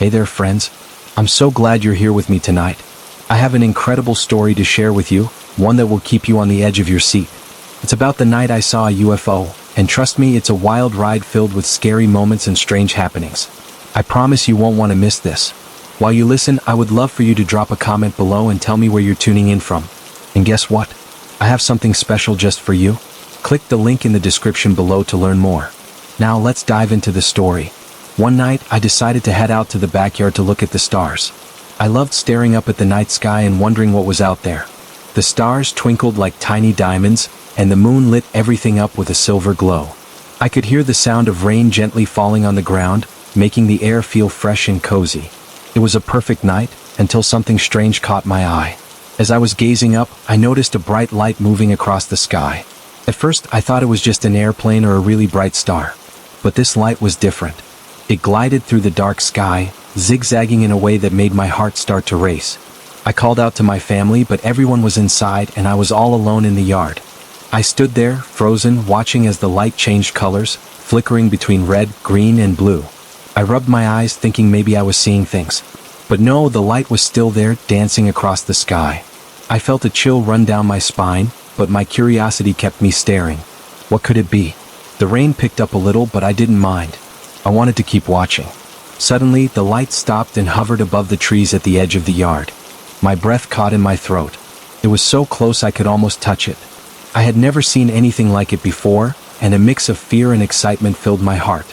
Hey there, friends. I'm so glad you're here with me tonight. I have an incredible story to share with you, one that will keep you on the edge of your seat. It's about the night I saw a UFO, and trust me, it's a wild ride filled with scary moments and strange happenings. I promise you won't want to miss this. While you listen, I would love for you to drop a comment below and tell me where you're tuning in from. And guess what? I have something special just for you. Click the link in the description below to learn more. Now let's dive into the story. One night, I decided to head out to the backyard to look at the stars. I loved staring up at the night sky and wondering what was out there. The stars twinkled like tiny diamonds, and the moon lit everything up with a silver glow. I could hear the sound of rain gently falling on the ground, making the air feel fresh and cozy. It was a perfect night, until something strange caught my eye. As I was gazing up, I noticed a bright light moving across the sky. At first, I thought it was just an airplane or a really bright star. But this light was different. It glided through the dark sky, zigzagging in a way that made my heart start to race. I called out to my family, but everyone was inside and I was all alone in the yard. I stood there, frozen, watching as the light changed colors, flickering between red, green, and blue. I rubbed my eyes thinking maybe I was seeing things. But no, the light was still there, dancing across the sky. I felt a chill run down my spine, but my curiosity kept me staring. What could it be? The rain picked up a little, but I didn't mind. I wanted to keep watching. Suddenly, the light stopped and hovered above the trees at the edge of the yard. My breath caught in my throat. It was so close I could almost touch it. I had never seen anything like it before, and a mix of fear and excitement filled my heart.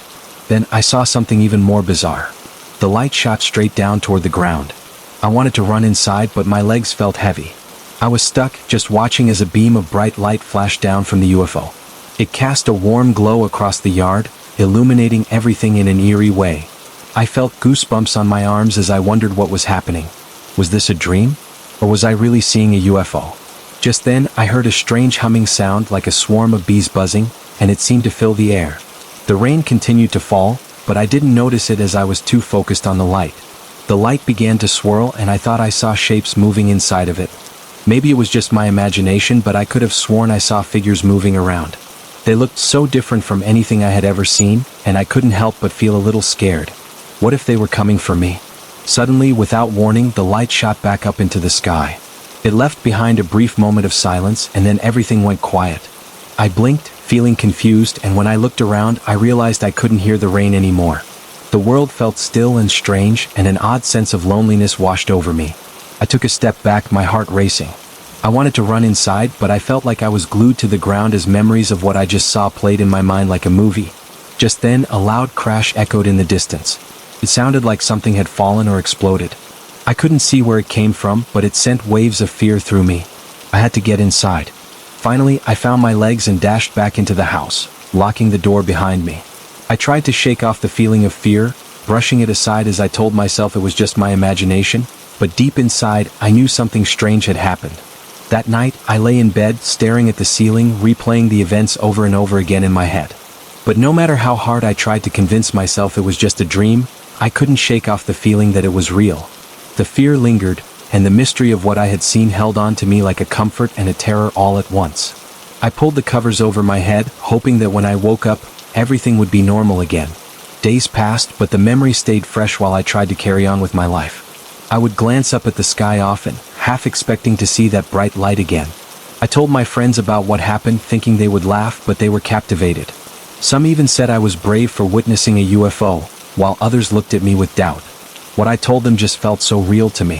Then I saw something even more bizarre. The light shot straight down toward the ground. I wanted to run inside, but my legs felt heavy. I was stuck, just watching as a beam of bright light flashed down from the UFO. It cast a warm glow across the yard, illuminating everything in an eerie way. I felt goosebumps on my arms as I wondered what was happening. Was this a dream? Or was I really seeing a UFO? Just then, I heard a strange humming sound like a swarm of bees buzzing, and it seemed to fill the air. The rain continued to fall, but I didn't notice it as I was too focused on the light. The light began to swirl and I thought I saw shapes moving inside of it. Maybe it was just my imagination, but I could have sworn I saw figures moving around. They looked so different from anything I had ever seen, and I couldn't help but feel a little scared. What if they were coming for me? Suddenly, without warning, the light shot back up into the sky. It left behind a brief moment of silence, and then everything went quiet. I blinked, feeling confused, and when I looked around, I realized I couldn't hear the rain anymore. The world felt still and strange, and an odd sense of loneliness washed over me. I took a step back, my heart racing. I wanted to run inside, but I felt like I was glued to the ground as memories of what I just saw played in my mind like a movie. Just then, a loud crash echoed in the distance. It sounded like something had fallen or exploded. I couldn't see where it came from, but it sent waves of fear through me. I had to get inside. Finally, I found my legs and dashed back into the house, locking the door behind me. I tried to shake off the feeling of fear, brushing it aside as I told myself it was just my imagination, but deep inside, I knew something strange had happened. That night, I lay in bed, staring at the ceiling, replaying the events over and over again in my head. But no matter how hard I tried to convince myself it was just a dream, I couldn't shake off the feeling that it was real. The fear lingered, and the mystery of what I had seen held on to me like a comfort and a terror all at once. I pulled the covers over my head, hoping that when I woke up, everything would be normal again. Days passed, but the memory stayed fresh while I tried to carry on with my life. I would glance up at the sky often, half expecting to see that bright light again. I told my friends about what happened, thinking they would laugh, but they were captivated. Some even said I was brave for witnessing a UFO, while others looked at me with doubt. What I told them just felt so real to me.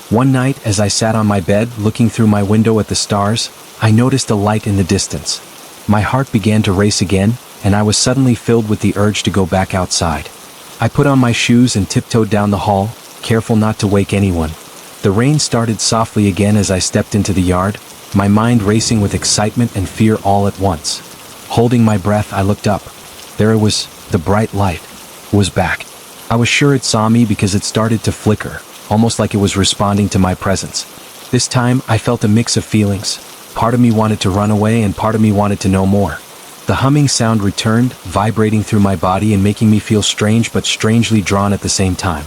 One night, as I sat on my bed, looking through my window at the stars, I noticed a light in the distance. My heart began to race again, and I was suddenly filled with the urge to go back outside. I put on my shoes and tiptoed down the hall, careful not to wake anyone. The rain started softly again as I stepped into the yard, my mind racing with excitement and fear all at once. Holding my breath, I looked up. There it was, the bright light. It was back. I was sure it saw me because it started to flicker, almost like it was responding to my presence. This time, I felt a mix of feelings. Part of me wanted to run away and part of me wanted to know more. The humming sound returned, vibrating through my body and making me feel strange but strangely drawn at the same time.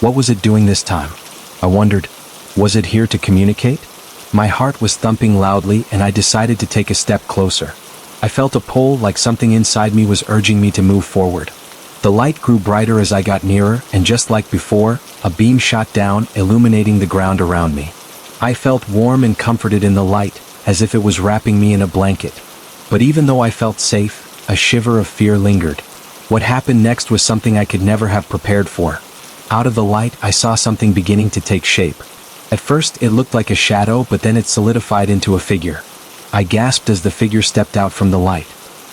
What was it doing this time? I wondered. Was it here to communicate? My heart was thumping loudly and I decided to take a step closer. I felt a pull, like something inside me was urging me to move forward. The light grew brighter as I got nearer, and just like before, a beam shot down, illuminating the ground around me. I felt warm and comforted in the light, as if it was wrapping me in a blanket. But even though I felt safe, a shiver of fear lingered. What happened next was something I could never have prepared for. Out of the light, I saw something beginning to take shape. At first, it looked like a shadow, but then it solidified into a figure. I gasped as the figure stepped out from the light.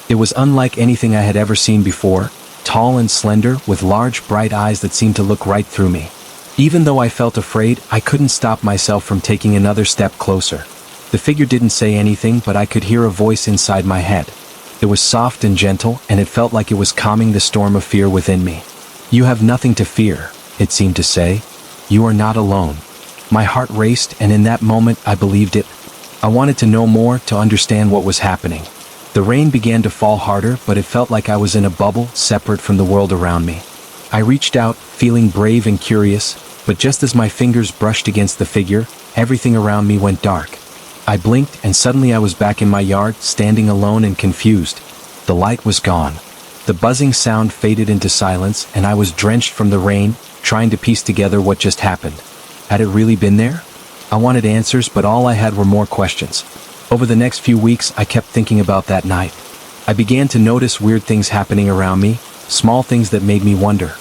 It was unlike anything I had ever seen before, tall and slender, with large, bright eyes that seemed to look right through me. Even though I felt afraid, I couldn't stop myself from taking another step closer. The figure didn't say anything, but I could hear a voice inside my head. It was soft and gentle, and it felt like it was calming the storm of fear within me. "You have nothing to fear," it seemed to say. "You are not alone." My heart raced, and in that moment, I believed it. I wanted to know more, to understand what was happening. The rain began to fall harder, but it felt like I was in a bubble, separate from the world around me. I reached out, feeling brave and curious, but just as my fingers brushed against the figure, everything around me went dark. I blinked, and suddenly I was back in my yard, standing alone and confused. The light was gone. The buzzing sound faded into silence, and I was drenched from the rain, trying to piece together what just happened. Had it really been there? I wanted answers, but all I had were more questions. Over the next few weeks, I kept thinking about that night. I began to notice weird things happening around me, small things that made me wonder.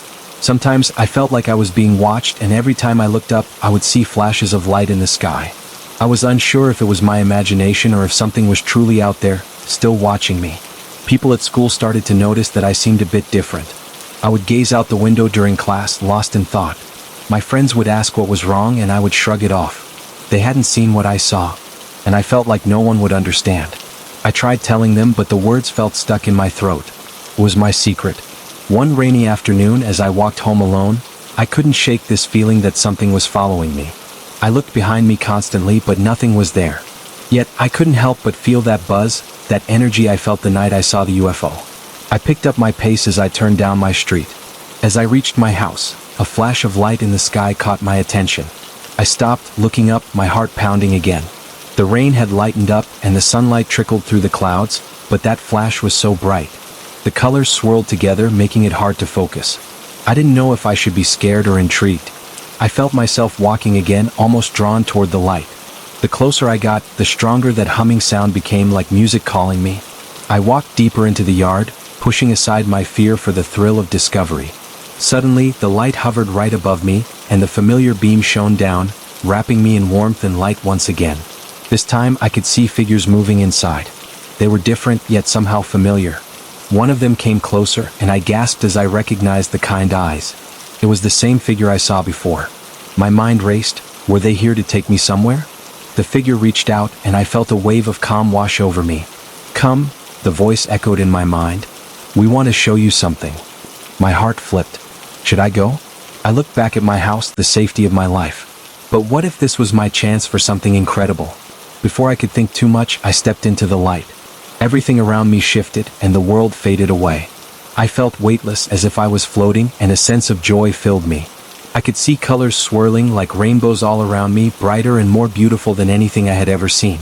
Sometimes I felt like I was being watched, and every time I looked up, I would see flashes of light in the sky. I was unsure if it was my imagination or if something was truly out there, still watching me. People at school started to notice that I seemed a bit different. I would gaze out the window during class, lost in thought. My friends would ask what was wrong, and I would shrug it off. They hadn't seen what I saw, and I felt like no one would understand. I tried telling them, but the words felt stuck in my throat. It was my secret. One rainy afternoon, as I walked home alone, I couldn't shake this feeling that something was following me. I looked behind me constantly, but nothing was there. Yet, I couldn't help but feel that buzz, that energy I felt the night I saw the UFO. I picked up my pace as I turned down my street. As I reached my house, a flash of light in the sky caught my attention. I stopped, looking up, my heart pounding again. The rain had lightened up, and the sunlight trickled through the clouds, but that flash was so bright. The colors swirled together, making it hard to focus. I didn't know if I should be scared or intrigued. I felt myself walking again, almost drawn toward the light. The closer I got, the stronger that humming sound became, like music calling me. I walked deeper into the yard, pushing aside my fear for the thrill of discovery. Suddenly, the light hovered right above me, and the familiar beam shone down, wrapping me in warmth and light once again. This time, I could see figures moving inside. They were different, yet somehow familiar. One of them came closer, and I gasped as I recognized the kind eyes. It was the same figure I saw before. My mind raced. Were they here to take me somewhere? The figure reached out, and I felt a wave of calm wash over me. "Come," the voice echoed in my mind. "We want to show you something." My heart flipped. Should I go? I looked back at my house, the safety of my life. But what if this was my chance for something incredible? Before I could think too much, I stepped into the light. Everything around me shifted, and the world faded away. I felt weightless, as if I was floating, and a sense of joy filled me. I could see colors swirling like rainbows all around me, brighter and more beautiful than anything I had ever seen.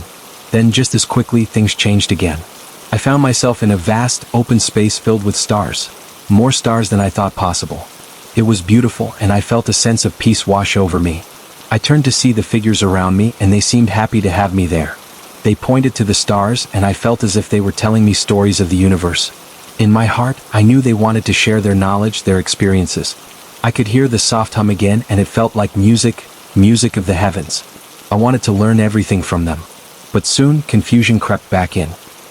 Then, just as quickly, things changed again. I found myself in a vast, open space filled with stars. More stars than I thought possible. It was beautiful, and I felt a sense of peace wash over me. I turned to see the figures around me, and they seemed happy to have me there. They pointed to the stars, and I felt as if they were telling me stories of the universe. In my heart, I knew they wanted to share their knowledge, their experiences. I could hear the soft hum again, and it felt like music, music of the heavens. I wanted to learn everything from them. But soon, confusion crept back in.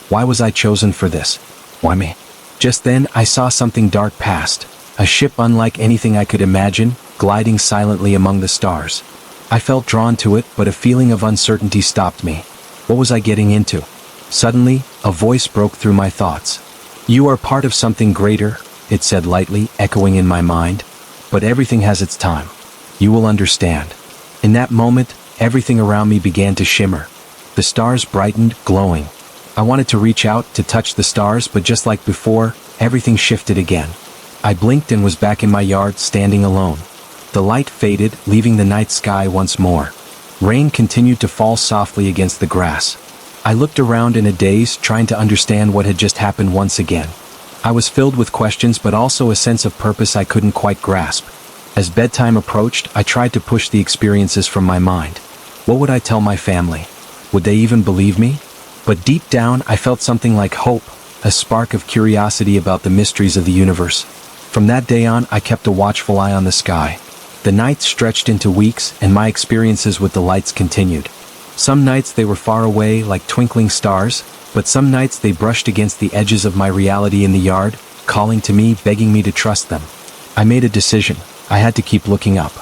Why was I chosen for this? Why me? Just then, I saw something dark past. A ship unlike anything I could imagine, gliding silently among the stars. I felt drawn to it, but a feeling of uncertainty stopped me. What was I getting into? Suddenly, a voice broke through my thoughts. "You are part of something greater," it said lightly, echoing in my mind. "But everything has its time. You will understand." In that moment, everything around me began to shimmer. The stars brightened, glowing. I wanted to reach out, to touch the stars, but just like before, everything shifted again. I blinked and was back in my yard, standing alone. The light faded, leaving the night sky once more. Rain continued to fall softly against the grass. I looked around in a daze, trying to understand what had just happened once again. I was filled with questions but also a sense of purpose I couldn't quite grasp. As bedtime approached, I tried to push the experiences from my mind. What would I tell my family? Would they even believe me? But deep down, I felt something like hope, a spark of curiosity about the mysteries of the universe. From that day on, I kept a watchful eye on the sky. The nights stretched into weeks, and my experiences with the lights continued. Some nights they were far away, like twinkling stars, but some nights they brushed against the edges of my reality in the yard, calling to me, begging me to trust them. I made a decision. I had to keep looking up.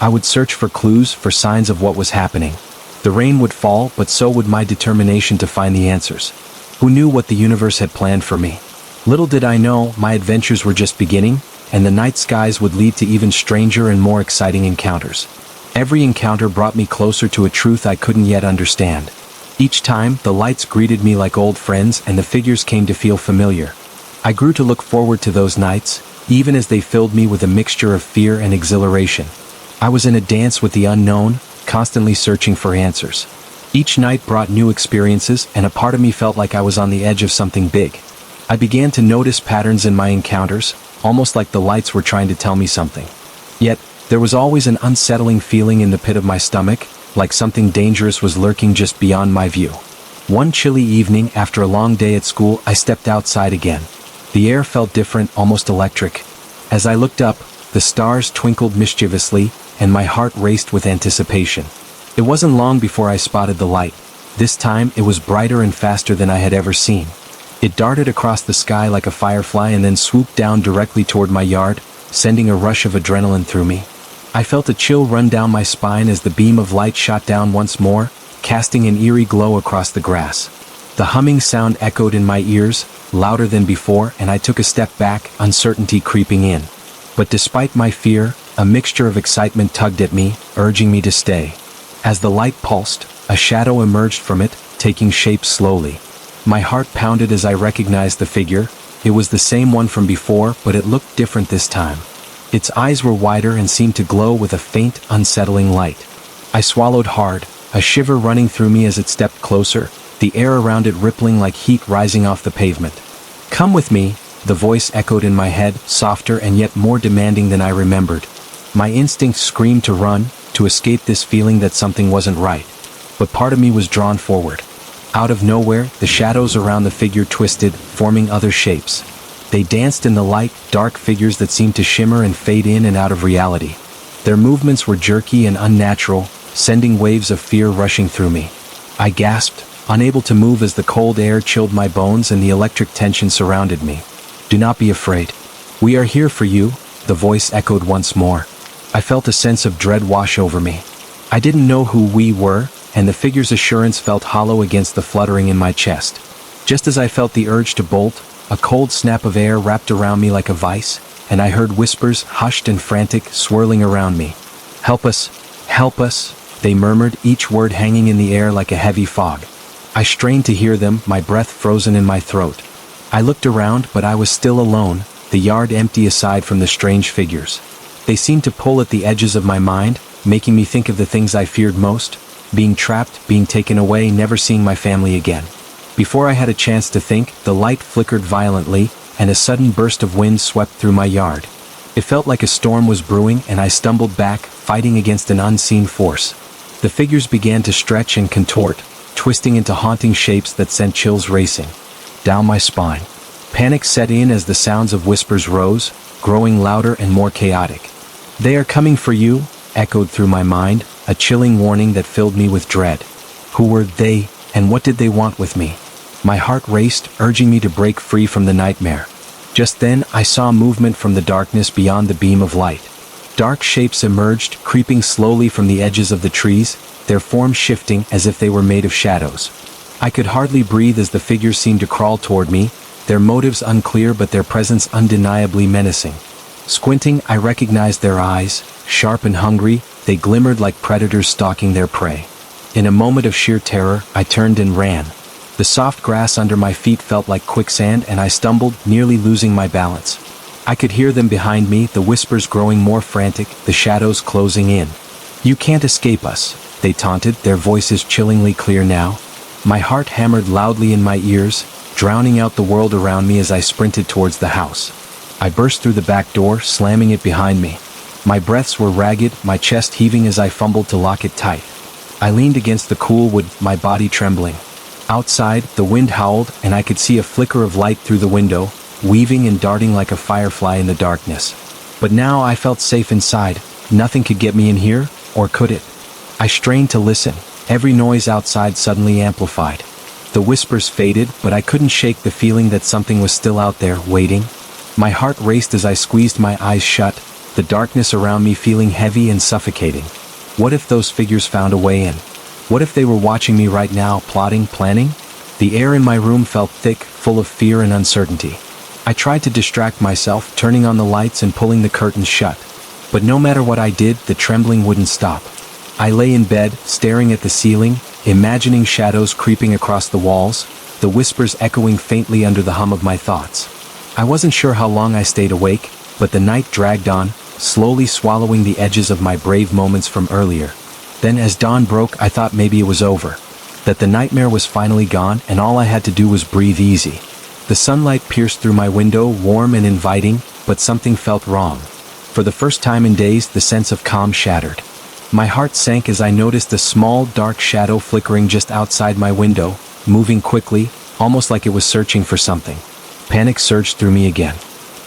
I would search for clues, for signs of what was happening. The rain would fall, but so would my determination to find the answers. Who knew what the universe had planned for me? Little did I know, my adventures were just beginning, and the night skies would lead to even stranger and more exciting encounters. Every encounter brought me closer to a truth I couldn't yet understand. Each time, the lights greeted me like old friends and the figures came to feel familiar. I grew to look forward to those nights, even as they filled me with a mixture of fear and exhilaration. I was in a dance with the unknown, constantly searching for answers. Each night brought new experiences, and a part of me felt like I was on the edge of something big. I began to notice patterns in my encounters, almost like the lights were trying to tell me something. Yet, there was always an unsettling feeling in the pit of my stomach, like something dangerous was lurking just beyond my view. One chilly evening after a long day at school, I stepped outside again. The air felt different, almost electric. As I looked up, the stars twinkled mischievously, and my heart raced with anticipation. It wasn't long before I spotted the light. This time, it was brighter and faster than I had ever seen. It darted across the sky like a firefly and then swooped down directly toward my yard, sending a rush of adrenaline through me. I felt a chill run down my spine as the beam of light shot down once more, casting an eerie glow across the grass. The humming sound echoed in my ears, louder than before, and I took a step back, uncertainty creeping in. But despite my fear, a mixture of excitement tugged at me, urging me to stay. As the light pulsed, a shadow emerged from it, taking shape slowly. My heart pounded as I recognized the figure. It was the same one from before, but it looked different this time. Its eyes were wider and seemed to glow with a faint, unsettling light. I swallowed hard, a shiver running through me as it stepped closer, the air around it rippling like heat rising off the pavement. "Come with me," the voice echoed in my head, softer and yet more demanding than I remembered. My instinct screamed to run, to escape this feeling that something wasn't right. But part of me was drawn forward. Out of nowhere, the shadows around the figure twisted, forming other shapes. They danced in the light, dark figures that seemed to shimmer and fade in and out of reality. Their movements were jerky and unnatural, sending waves of fear rushing through me. I gasped, unable to move as the cold air chilled my bones and the electric tension surrounded me. "Do not be afraid. We are here for you," the voice echoed once more. I felt a sense of dread wash over me. I didn't know who we were, and the figure's assurance felt hollow against the fluttering in my chest. Just as I felt the urge to bolt, a cold snap of air wrapped around me like a vice, and I heard whispers, hushed and frantic, swirling around me. "Help us! Help us!" they murmured, each word hanging in the air like a heavy fog. I strained to hear them, my breath frozen in my throat. I looked around, but I was still alone, the yard empty aside from the strange figures. They seemed to pull at the edges of my mind, making me think of the things I feared most: being trapped, being taken away, never seeing my family again. Before I had a chance to think, the light flickered violently, and a sudden burst of wind swept through my yard. It felt like a storm was brewing, and I stumbled back, fighting against an unseen force. The figures began to stretch and contort, twisting into haunting shapes that sent chills racing down my spine. Panic set in as the sounds of whispers rose, growing louder and more chaotic. "They are coming for you," echoed through my mind, a chilling warning that filled me with dread. Who were they, and what did they want with me? My heart raced, urging me to break free from the nightmare. Just then, I saw movement from the darkness beyond the beam of light. Dark shapes emerged, creeping slowly from the edges of the trees, their forms shifting as if they were made of shadows. I could hardly breathe as the figures seemed to crawl toward me, their motives unclear but their presence undeniably menacing. Squinting, I recognized their eyes, sharp and hungry, they glimmered like predators stalking their prey. In a moment of sheer terror, I turned and ran. The soft grass under my feet felt like quicksand and I stumbled, nearly losing my balance. I could hear them behind me, the whispers growing more frantic, the shadows closing in. "You can't escape us," they taunted, their voices chillingly clear now. My heart hammered loudly in my ears, drowning out the world around me as I sprinted towards the house. I burst through the back door, slamming it behind me. My breaths were ragged, my chest heaving as I fumbled to lock it tight. I leaned against the cool wood, my body trembling. Outside, the wind howled, and I could see a flicker of light through the window, weaving and darting like a firefly in the darkness. But now I felt safe inside. Nothing could get me in here, or could it? I strained to listen. Every noise outside suddenly amplified. The whispers faded, but I couldn't shake the feeling that something was still out there, waiting. My heart raced as I squeezed my eyes shut, the darkness around me feeling heavy and suffocating. What if those figures found a way in? What if they were watching me right now, plotting, planning? The air in my room felt thick, full of fear and uncertainty. I tried to distract myself, turning on the lights and pulling the curtains shut. But no matter what I did, the trembling wouldn't stop. I lay in bed, staring at the ceiling, imagining shadows creeping across the walls, the whispers echoing faintly under the hum of my thoughts. I wasn't sure how long I stayed awake, but the night dragged on, slowly swallowing the edges of my brave moments from earlier. Then as dawn broke, I thought maybe it was over. That the nightmare was finally gone and all I had to do was breathe easy. The sunlight pierced through my window, warm and inviting, but something felt wrong. For the first time in days, the sense of calm shattered. My heart sank as I noticed a small, dark shadow flickering just outside my window, moving quickly, almost like it was searching for something. Panic surged through me again.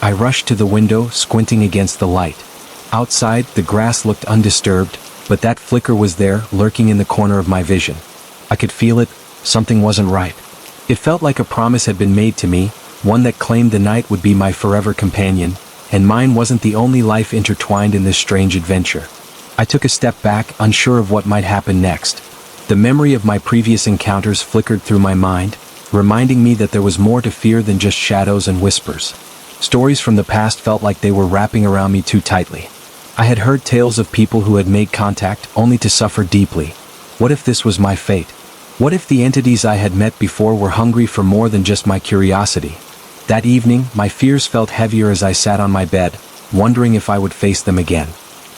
I rushed to the window, squinting against the light. Outside, the grass looked undisturbed, but that flicker was there, lurking in the corner of my vision. I could feel it. Something wasn't right. It felt like a promise had been made to me, one that claimed the night would be my forever companion, and mine wasn't the only life intertwined in this strange adventure. I took a step back, unsure of what might happen next. The memory of my previous encounters flickered through my mind, reminding me that there was more to fear than just shadows and whispers. Stories from the past felt like they were wrapping around me too tightly. I had heard tales of people who had made contact only to suffer deeply. What if this was my fate? What if the entities I had met before were hungry for more than just my curiosity? That evening, my fears felt heavier as I sat on my bed, wondering if I would face them again.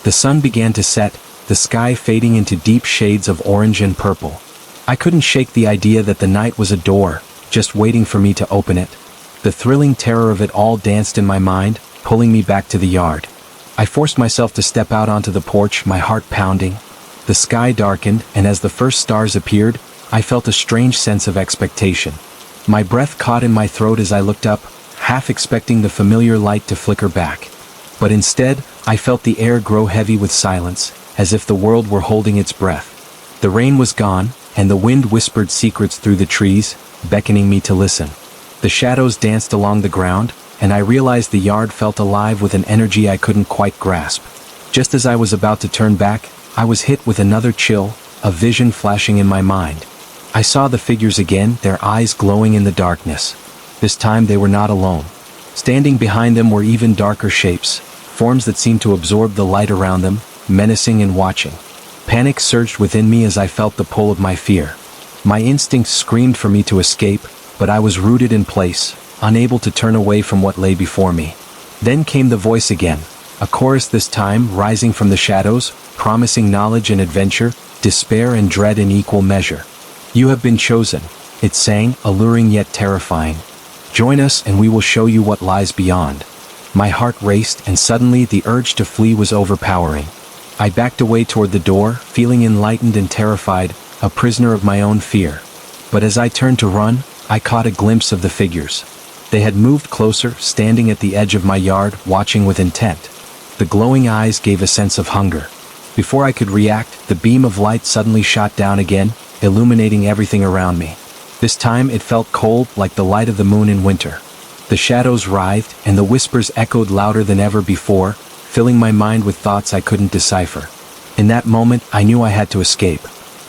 The sun began to set, the sky fading into deep shades of orange and purple. I couldn't shake the idea that the night was a door, just waiting for me to open it. The thrilling terror of it all danced in my mind, pulling me back to the yard. I forced myself to step out onto the porch, my heart pounding. The sky darkened, and as the first stars appeared, I felt a strange sense of expectation. My breath caught in my throat as I looked up, half expecting the familiar light to flicker back. But instead, I felt the air grow heavy with silence, as if the world were holding its breath. The rain was gone, and the wind whispered secrets through the trees, beckoning me to listen. The shadows danced along the ground, and I realized the yard felt alive with an energy I couldn't quite grasp. Just as I was about to turn back, I was hit with another chill, a vision flashing in my mind. I saw the figures again, their eyes glowing in the darkness. This time they were not alone. Standing behind them were even darker shapes, forms that seemed to absorb the light around them, menacing and watching. Panic surged within me as I felt the pull of my fear. My instincts screamed for me to escape, but I was rooted in place, unable to turn away from what lay before me. Then came the voice again, a chorus this time rising from the shadows, promising knowledge and adventure, despair and dread in equal measure. "You have been chosen," it sang, alluring yet terrifying. "Join us and we will show you what lies beyond." My heart raced, and suddenly the urge to flee was overpowering. I backed away toward the door, feeling enlightened and terrified, a prisoner of my own fear. But as I turned to run, I caught a glimpse of the figures. They had moved closer, standing at the edge of my yard, watching with intent. The glowing eyes gave a sense of hunger. Before I could react, the beam of light suddenly shot down again, illuminating everything around me. This time it felt cold, like the light of the moon in winter. The shadows writhed, and the whispers echoed louder than ever before, filling my mind with thoughts I couldn't decipher. In that moment, I knew I had to escape.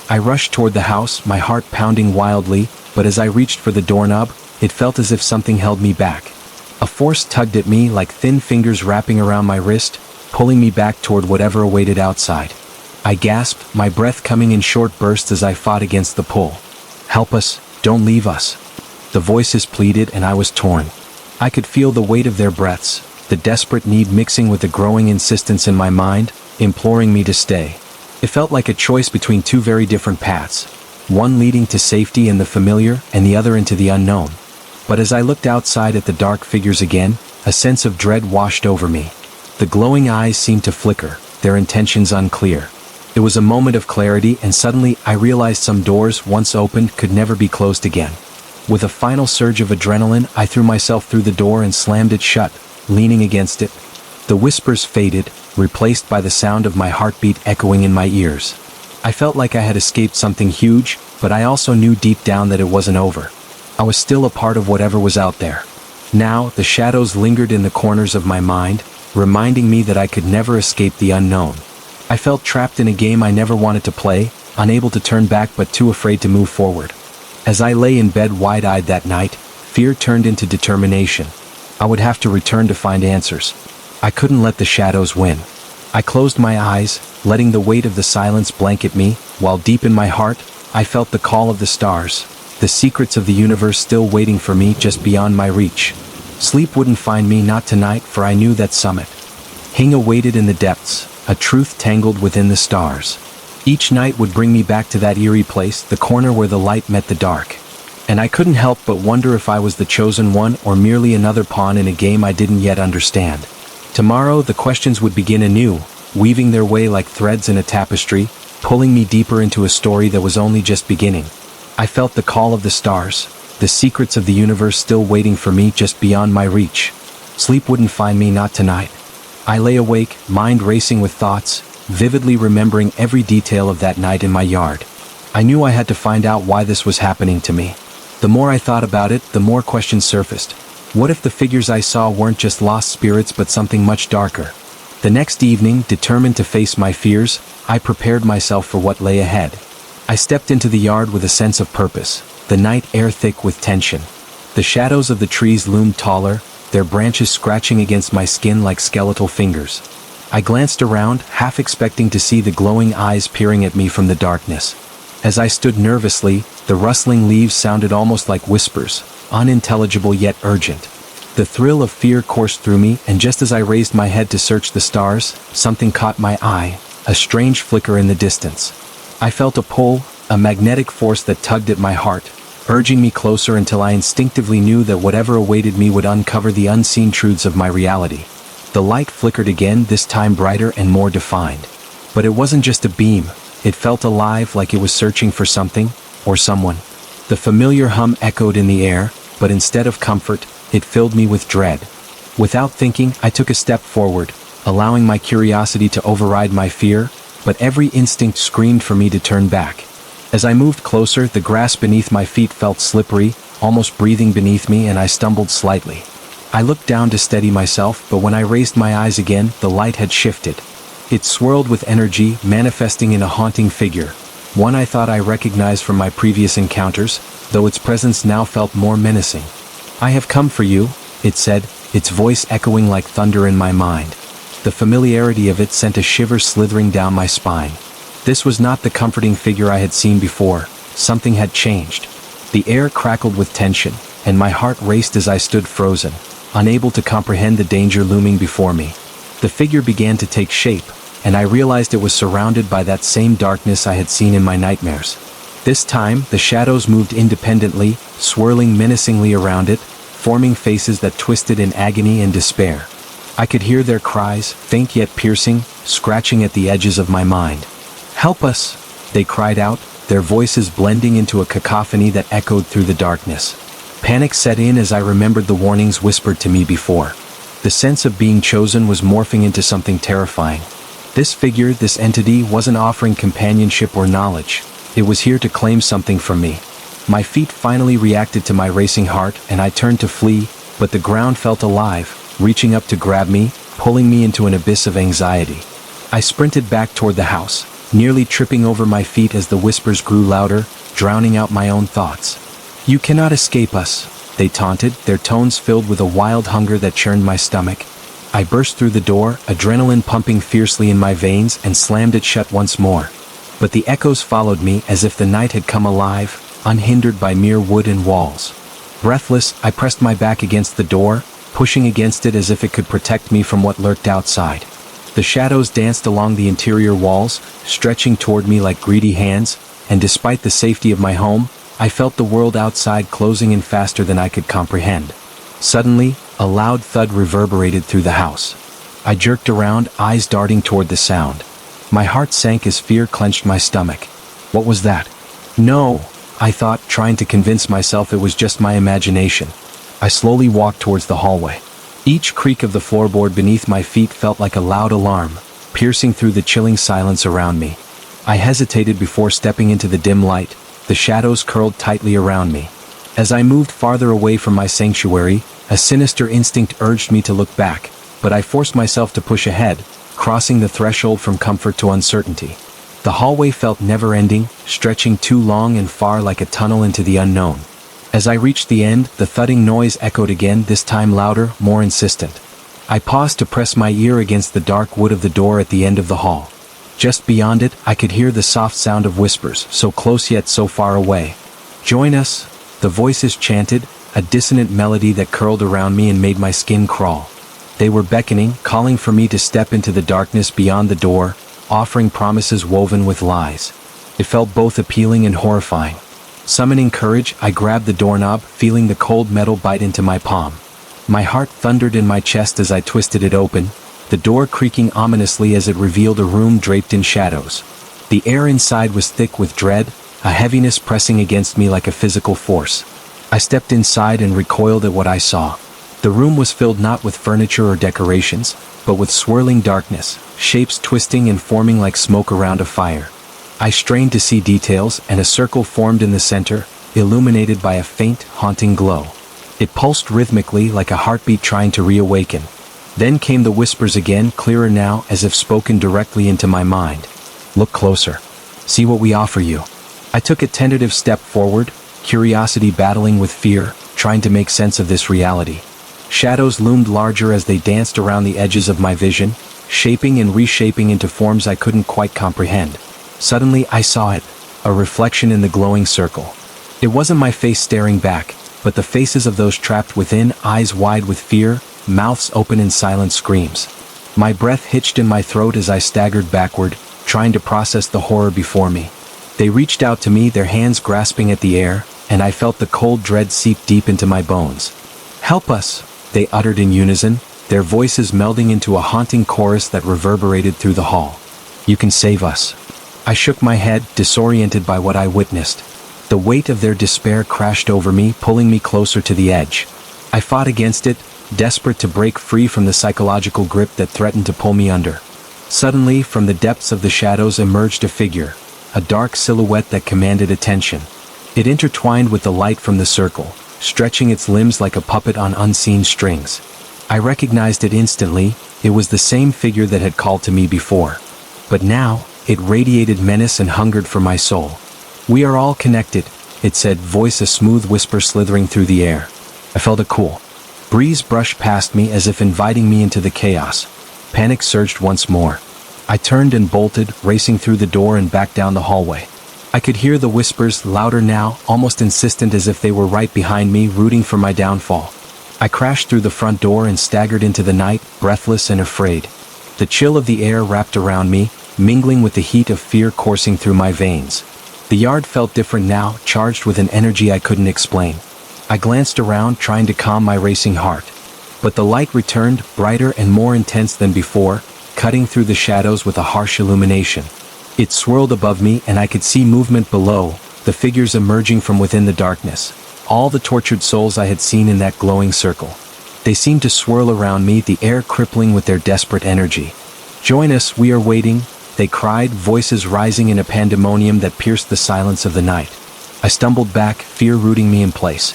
I rushed toward the house, my heart pounding wildly, but as I reached for the doorknob, it felt as if something held me back. A force tugged at me like thin fingers wrapping around my wrist, pulling me back toward whatever awaited outside. I gasped, my breath coming in short bursts as I fought against the pull. "Help us, don't leave us." The voices pleaded, and I was torn. I could feel the weight of their breaths, the desperate need mixing with the growing insistence in my mind, imploring me to stay. It felt like a choice between two very different paths, one leading to safety and the familiar, and the other into the unknown. But as I looked outside at the dark figures again, a sense of dread washed over me. The glowing eyes seemed to flicker, their intentions unclear. It was a moment of clarity, and suddenly I realized some doors, once opened, could never be closed again. With a final surge of adrenaline, I threw myself through the door and slammed it shut, leaning against it. The whispers faded, replaced by the sound of my heartbeat echoing in my ears. I felt like I had escaped something huge, but I also knew deep down that it wasn't over. I was still a part of whatever was out there. Now, the shadows lingered in the corners of my mind, reminding me that I could never escape the unknown. I felt trapped in a game I never wanted to play, unable to turn back but too afraid to move forward. As I lay in bed wide-eyed that night, fear turned into determination. I would have to return to find answers. I couldn't let the shadows win. I closed my eyes, letting the weight of the silence blanket me, while deep in my heart, I felt the call of the stars, the secrets of the universe still waiting for me just beyond my reach. Sleep wouldn't find me, not tonight, for I knew that summit. Hing awaited in the depths, a truth tangled within the stars. Each night would bring me back to that eerie place, the corner where the light met the dark. And I couldn't help but wonder if I was the chosen one or merely another pawn in a game I didn't yet understand. Tomorrow, the questions would begin anew, weaving their way like threads in a tapestry, pulling me deeper into a story that was only just beginning. I felt the call of the stars, the secrets of the universe still waiting for me just beyond my reach. Sleep wouldn't find me, not tonight. I lay awake, mind racing with thoughts, vividly remembering every detail of that night in my yard. I knew I had to find out why this was happening to me. The more I thought about it, the more questions surfaced. What if the figures I saw weren't just lost spirits but something much darker? The next evening, determined to face my fears, I prepared myself for what lay ahead. I stepped into the yard with a sense of purpose, the night air thick with tension. The shadows of the trees loomed taller, their branches scratching against my skin like skeletal fingers. I glanced around, half expecting to see the glowing eyes peering at me from the darkness. As I stood nervously, the rustling leaves sounded almost like whispers, unintelligible yet urgent. The thrill of fear coursed through me, and just as I raised my head to search the stars, something caught my eye, a strange flicker in the distance. I felt a pull, a magnetic force that tugged at my heart, urging me closer until I instinctively knew that whatever awaited me would uncover the unseen truths of my reality. The light flickered again, this time brighter and more defined. But it wasn't just a beam, it felt alive, like it was searching for something, or someone. The familiar hum echoed in the air, but instead of comfort, it filled me with dread. Without thinking, I took a step forward, allowing my curiosity to override my fear, but every instinct screamed for me to turn back. As I moved closer, the grass beneath my feet felt slippery, almost breathing beneath me, and I stumbled slightly. I looked down to steady myself, but when I raised my eyes again, the light had shifted. It swirled with energy, manifesting in a haunting figure, one I thought I recognized from my previous encounters, though its presence now felt more menacing. "I have come for you," it said, its voice echoing like thunder in my mind. The familiarity of it sent a shiver slithering down my spine. This was not the comforting figure I had seen before. Something had changed. The air crackled with tension, and my heart raced as I stood frozen, unable to comprehend the danger looming before me. The figure began to take shape, and I realized it was surrounded by that same darkness I had seen in my nightmares. This time, the shadows moved independently, swirling menacingly around it, forming faces that twisted in agony and despair. I could hear their cries, faint yet piercing, scratching at the edges of my mind. "Help us!" they cried out, their voices blending into a cacophony that echoed through the darkness. Panic set in as I remembered the warnings whispered to me before. The sense of being chosen was morphing into something terrifying. This figure, this entity, wasn't offering companionship or knowledge. It was here to claim something from me. My feet finally reacted to my racing heart, and I turned to flee, but the ground felt alive, reaching up to grab me, pulling me into an abyss of anxiety. I sprinted back toward the house, nearly tripping over my feet as the whispers grew louder, drowning out my own thoughts. "You cannot escape us," they taunted, their tones filled with a wild hunger that churned my stomach. I burst through the door, adrenaline pumping fiercely in my veins, and slammed it shut once more. But the echoes followed me as if the night had come alive, unhindered by mere wood and walls. Breathless, I pressed my back against the door, pushing against it as if it could protect me from what lurked outside. The shadows danced along the interior walls, stretching toward me like greedy hands, and despite the safety of my home, I felt the world outside closing in faster than I could comprehend. Suddenly, a loud thud reverberated through the house. I jerked around, eyes darting toward the sound. My heart sank as fear clenched my stomach. What was that? No, I thought, trying to convince myself it was just my imagination. I slowly walked towards the hallway. Each creak of the floorboard beneath my feet felt like a loud alarm, piercing through the chilling silence around me. I hesitated before stepping into the dim light, the shadows curled tightly around me. As I moved farther away from my sanctuary, a sinister instinct urged me to look back, but I forced myself to push ahead, crossing the threshold from comfort to uncertainty. The hallway felt never-ending, stretching too long and far like a tunnel into the unknown. As I reached the end, the thudding noise echoed again, this time louder, more insistent. I paused to press my ear against the dark wood of the door at the end of the hall. Just beyond it, I could hear the soft sound of whispers, so close yet so far away. "Join us," the voices chanted, a dissonant melody that curled around me and made my skin crawl. They were beckoning, calling for me to step into the darkness beyond the door, offering promises woven with lies. It felt both appealing and horrifying. Summoning courage, I grabbed the doorknob, feeling the cold metal bite into my palm. My heart thundered in my chest as I twisted it open, the door creaking ominously as it revealed a room draped in shadows. The air inside was thick with dread, a heaviness pressing against me like a physical force. I stepped inside and recoiled at what I saw. The room was filled not with furniture or decorations, but with swirling darkness, shapes twisting and forming like smoke around a fire. I strained to see details, and a circle formed in the center, illuminated by a faint, haunting glow. It pulsed rhythmically like a heartbeat trying to reawaken. Then came the whispers again, clearer now, as if spoken directly into my mind. "Look closer. See what we offer you." I took a tentative step forward, curiosity battling with fear, trying to make sense of this reality. Shadows loomed larger as they danced around the edges of my vision, shaping and reshaping into forms I couldn't quite comprehend. Suddenly I saw it, a reflection in the glowing circle. It wasn't my face staring back, but the faces of those trapped within, eyes wide with fear, mouths open in silent screams. My breath hitched in my throat as I staggered backward, trying to process the horror before me. They reached out to me, their hands grasping at the air, and I felt the cold dread seep deep into my bones. "Help us," they uttered in unison, their voices melding into a haunting chorus that reverberated through the hall. "You can save us." I shook my head, disoriented by what I witnessed. The weight of their despair crashed over me, pulling me closer to the edge. I fought against it, desperate to break free from the psychological grip that threatened to pull me under. Suddenly, from the depths of the shadows emerged a figure, a dark silhouette that commanded attention. It intertwined with the light from the circle, stretching its limbs like a puppet on unseen strings. I recognized it instantly. It was the same figure that had called to me before. But now, it radiated menace and hungered for my soul. "We are all connected," it said, voice a smooth whisper slithering through the air. I felt a cool breeze brush past me as if inviting me into the chaos. Panic surged once more. I turned and bolted, racing through the door and back down the hallway. I could hear the whispers, louder now, almost insistent, as if they were right behind me, rooting for my downfall. I crashed through the front door and staggered into the night, breathless and afraid. The chill of the air wrapped around me, mingling with the heat of fear coursing through my veins. The yard felt different now, charged with an energy I couldn't explain. I glanced around, trying to calm my racing heart. But the light returned, brighter and more intense than before, cutting through the shadows with a harsh illumination. It swirled above me, and I could see movement below, the figures emerging from within the darkness. All the tortured souls I had seen in that glowing circle. They seemed to swirl around me, the air crippling with their desperate energy. "Join us, we are waiting," they cried, voices rising in a pandemonium that pierced the silence of the night. I stumbled back, fear rooting me in place.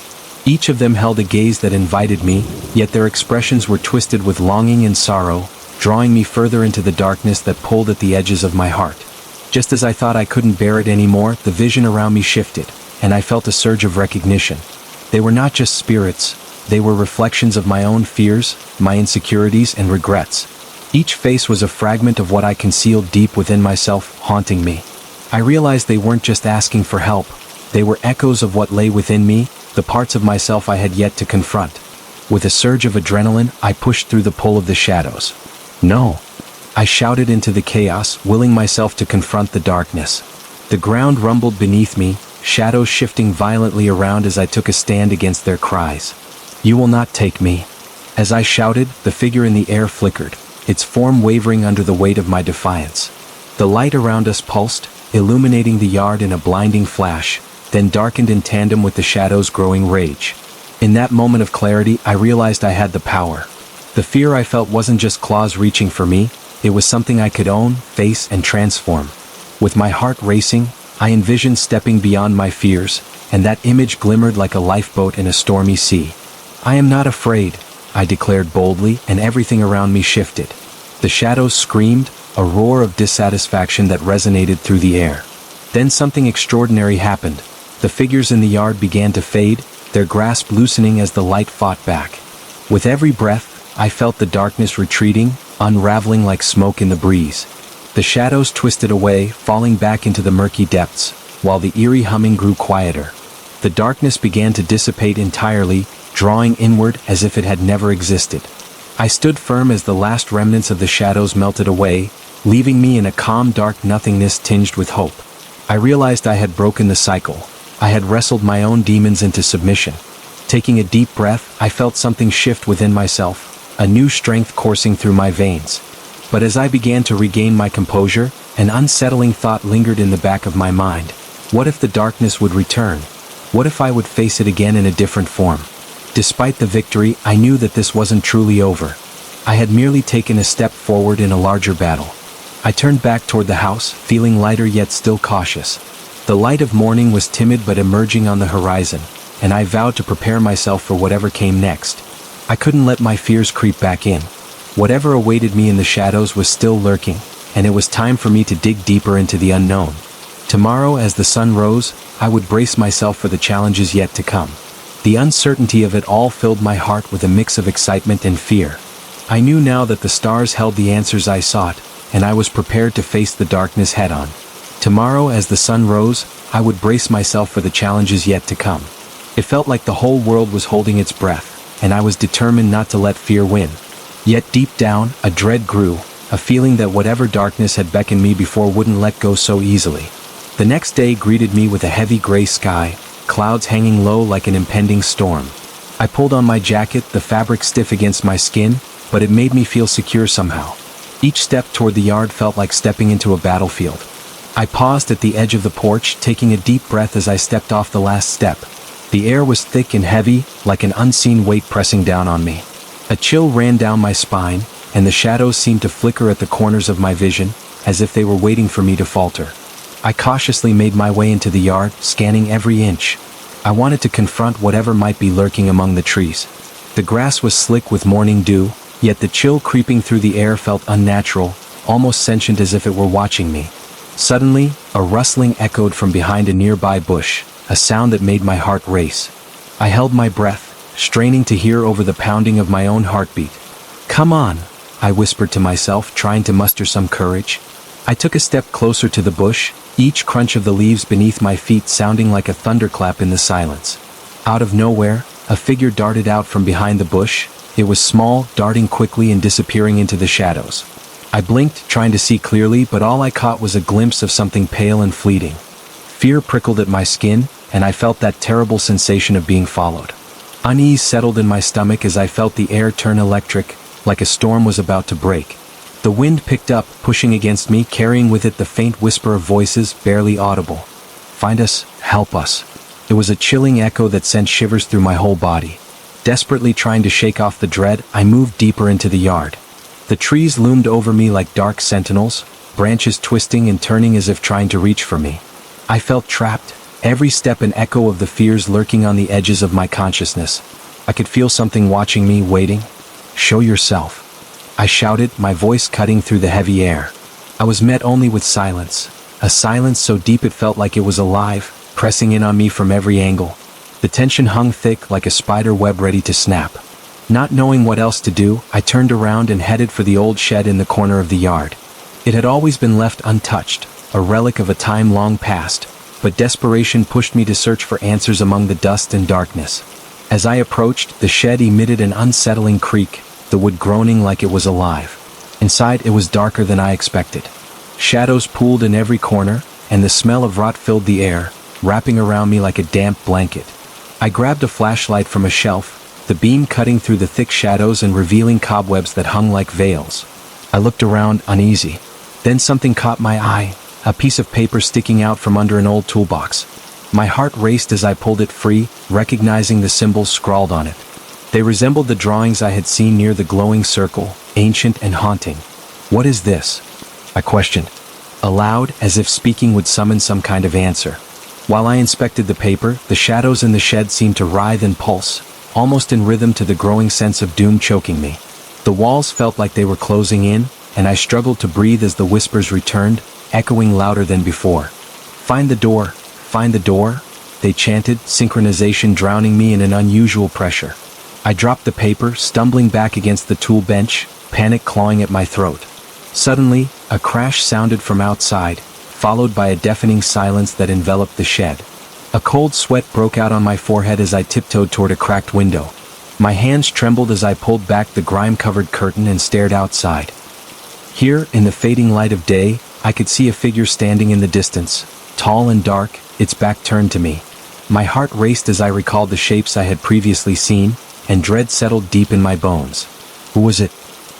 Each of them held a gaze that invited me, yet their expressions were twisted with longing and sorrow, drawing me further into the darkness that pulled at the edges of my heart. Just as I thought I couldn't bear it anymore, the vision around me shifted, and I felt a surge of recognition. They were not just spirits, they were reflections of my own fears, my insecurities and regrets. Each face was a fragment of what I concealed deep within myself, haunting me. I realized they weren't just asking for help. They were echoes of what lay within me, the parts of myself I had yet to confront. With a surge of adrenaline, I pushed through the pull of the shadows. "No!" I shouted into the chaos, willing myself to confront the darkness. The ground rumbled beneath me, shadows shifting violently around as I took a stand against their cries. "You will not take me." As I shouted, the figure in the air flickered, its form wavering under the weight of my defiance. The light around us pulsed, illuminating the yard in a blinding flash, then darkened in tandem with the shadow's growing rage. In that moment of clarity, I realized I had the power. The fear I felt wasn't just claws reaching for me, it was something I could own, face, and transform. With my heart racing, I envisioned stepping beyond my fears, and that image glimmered like a lifeboat in a stormy sea. "I am not afraid," I declared boldly, and everything around me shifted. The shadows screamed, a roar of dissatisfaction that resonated through the air. Then something extraordinary happened. The figures in the yard began to fade, their grasp loosening as the light fought back. With every breath, I felt the darkness retreating, unraveling like smoke in the breeze. The shadows twisted away, falling back into the murky depths, while the eerie humming grew quieter. The darkness began to dissipate entirely, drawing inward as if it had never existed. I stood firm as the last remnants of the shadows melted away, leaving me in a calm dark nothingness tinged with hope. I realized I had broken the cycle. I had wrestled my own demons into submission. Taking a deep breath, I felt something shift within myself, a new strength coursing through my veins. But as I began to regain my composure, an unsettling thought lingered in the back of my mind. What if the darkness would return? What if I would face it again in a different form? Despite the victory, I knew that this wasn't truly over. I had merely taken a step forward in a larger battle. I turned back toward the house, feeling lighter yet still cautious. The light of morning was timid but emerging on the horizon, and I vowed to prepare myself for whatever came next. I couldn't let my fears creep back in. Whatever awaited me in the shadows was still lurking, and it was time for me to dig deeper into the unknown. Tomorrow, as the sun rose, I would brace myself for the challenges yet to come. The uncertainty of it all filled my heart with a mix of excitement and fear. I knew now that the stars held the answers I sought, and I was prepared to face the darkness head-on. Tomorrow, as the sun rose, I would brace myself for the challenges yet to come. It felt like the whole world was holding its breath, and I was determined not to let fear win. Yet deep down, a dread grew, a feeling that whatever darkness had beckoned me before wouldn't let go so easily. The next day greeted me with a heavy gray sky, clouds hanging low like an impending storm. I pulled on my jacket, the fabric stiff against my skin, but it made me feel secure somehow. Each step toward the yard felt like stepping into a battlefield. I paused at the edge of the porch, taking a deep breath as I stepped off the last step. The air was thick and heavy, like an unseen weight pressing down on me. A chill ran down my spine, and the shadows seemed to flicker at the corners of my vision, as if they were waiting for me to falter. I cautiously made my way into the yard, scanning every inch. I wanted to confront whatever might be lurking among the trees. The grass was slick with morning dew, yet the chill creeping through the air felt unnatural, almost sentient as if it were watching me. Suddenly, a rustling echoed from behind a nearby bush, a sound that made my heart race. I held my breath, straining to hear over the pounding of my own heartbeat. "Come on," I whispered to myself, trying to muster some courage. I took a step closer to the bush, each crunch of the leaves beneath my feet sounding like a thunderclap in the silence. Out of nowhere, a figure darted out from behind the bush. It was small, darting quickly and disappearing into the shadows. I blinked, trying to see clearly, but all I caught was a glimpse of something pale and fleeting. Fear prickled at my skin, and I felt that terrible sensation of being followed. Unease settled in my stomach as I felt the air turn electric, like a storm was about to break. The wind picked up, pushing against me, carrying with it the faint whisper of voices, barely audible. "Find us, help us." It was a chilling echo that sent shivers through my whole body. Desperately trying to shake off the dread, I moved deeper into the yard. The trees loomed over me like dark sentinels, branches twisting and turning as if trying to reach for me. I felt trapped, every step an echo of the fears lurking on the edges of my consciousness. I could feel something watching me, waiting. "Show yourself," I shouted, my voice cutting through the heavy air. I was met only with silence, a silence so deep it felt like it was alive, pressing in on me from every angle. The tension hung thick like a spider web ready to snap. Not knowing what else to do, I turned around and headed for the old shed in the corner of the yard. It had always been left untouched, a relic of a time long past, but desperation pushed me to search for answers among the dust and darkness. As I approached, the shed emitted an unsettling creak, the wood groaning like it was alive. Inside, it was darker than I expected. Shadows pooled in every corner, and the smell of rot filled the air, wrapping around me like a damp blanket. I grabbed a flashlight from a shelf, the beam cutting through the thick shadows and revealing cobwebs that hung like veils. I looked around, uneasy. Then something caught my eye, a piece of paper sticking out from under an old toolbox. My heart raced as I pulled it free, recognizing the symbols scrawled on it. They resembled the drawings I had seen near the glowing circle, ancient and haunting. "What is this?" I questioned, aloud, as if speaking would summon some kind of answer. While I inspected the paper, the shadows in the shed seemed to writhe and pulse, almost in rhythm to the growing sense of doom choking me. The walls felt like they were closing in, and I struggled to breathe as the whispers returned, echoing louder than before. "Find the door, find the door," they chanted, synchronization drowning me in an unusual pressure. I dropped the paper, stumbling back against the tool bench, panic clawing at my throat. Suddenly, a crash sounded from outside, followed by a deafening silence that enveloped the shed. A cold sweat broke out on my forehead as I tiptoed toward a cracked window. My hands trembled as I pulled back the grime-covered curtain and stared outside. Here, in the fading light of day, I could see a figure standing in the distance, tall and dark, its back turned to me. My heart raced as I recalled the shapes I had previously seen, and dread settled deep in my bones. Who was it?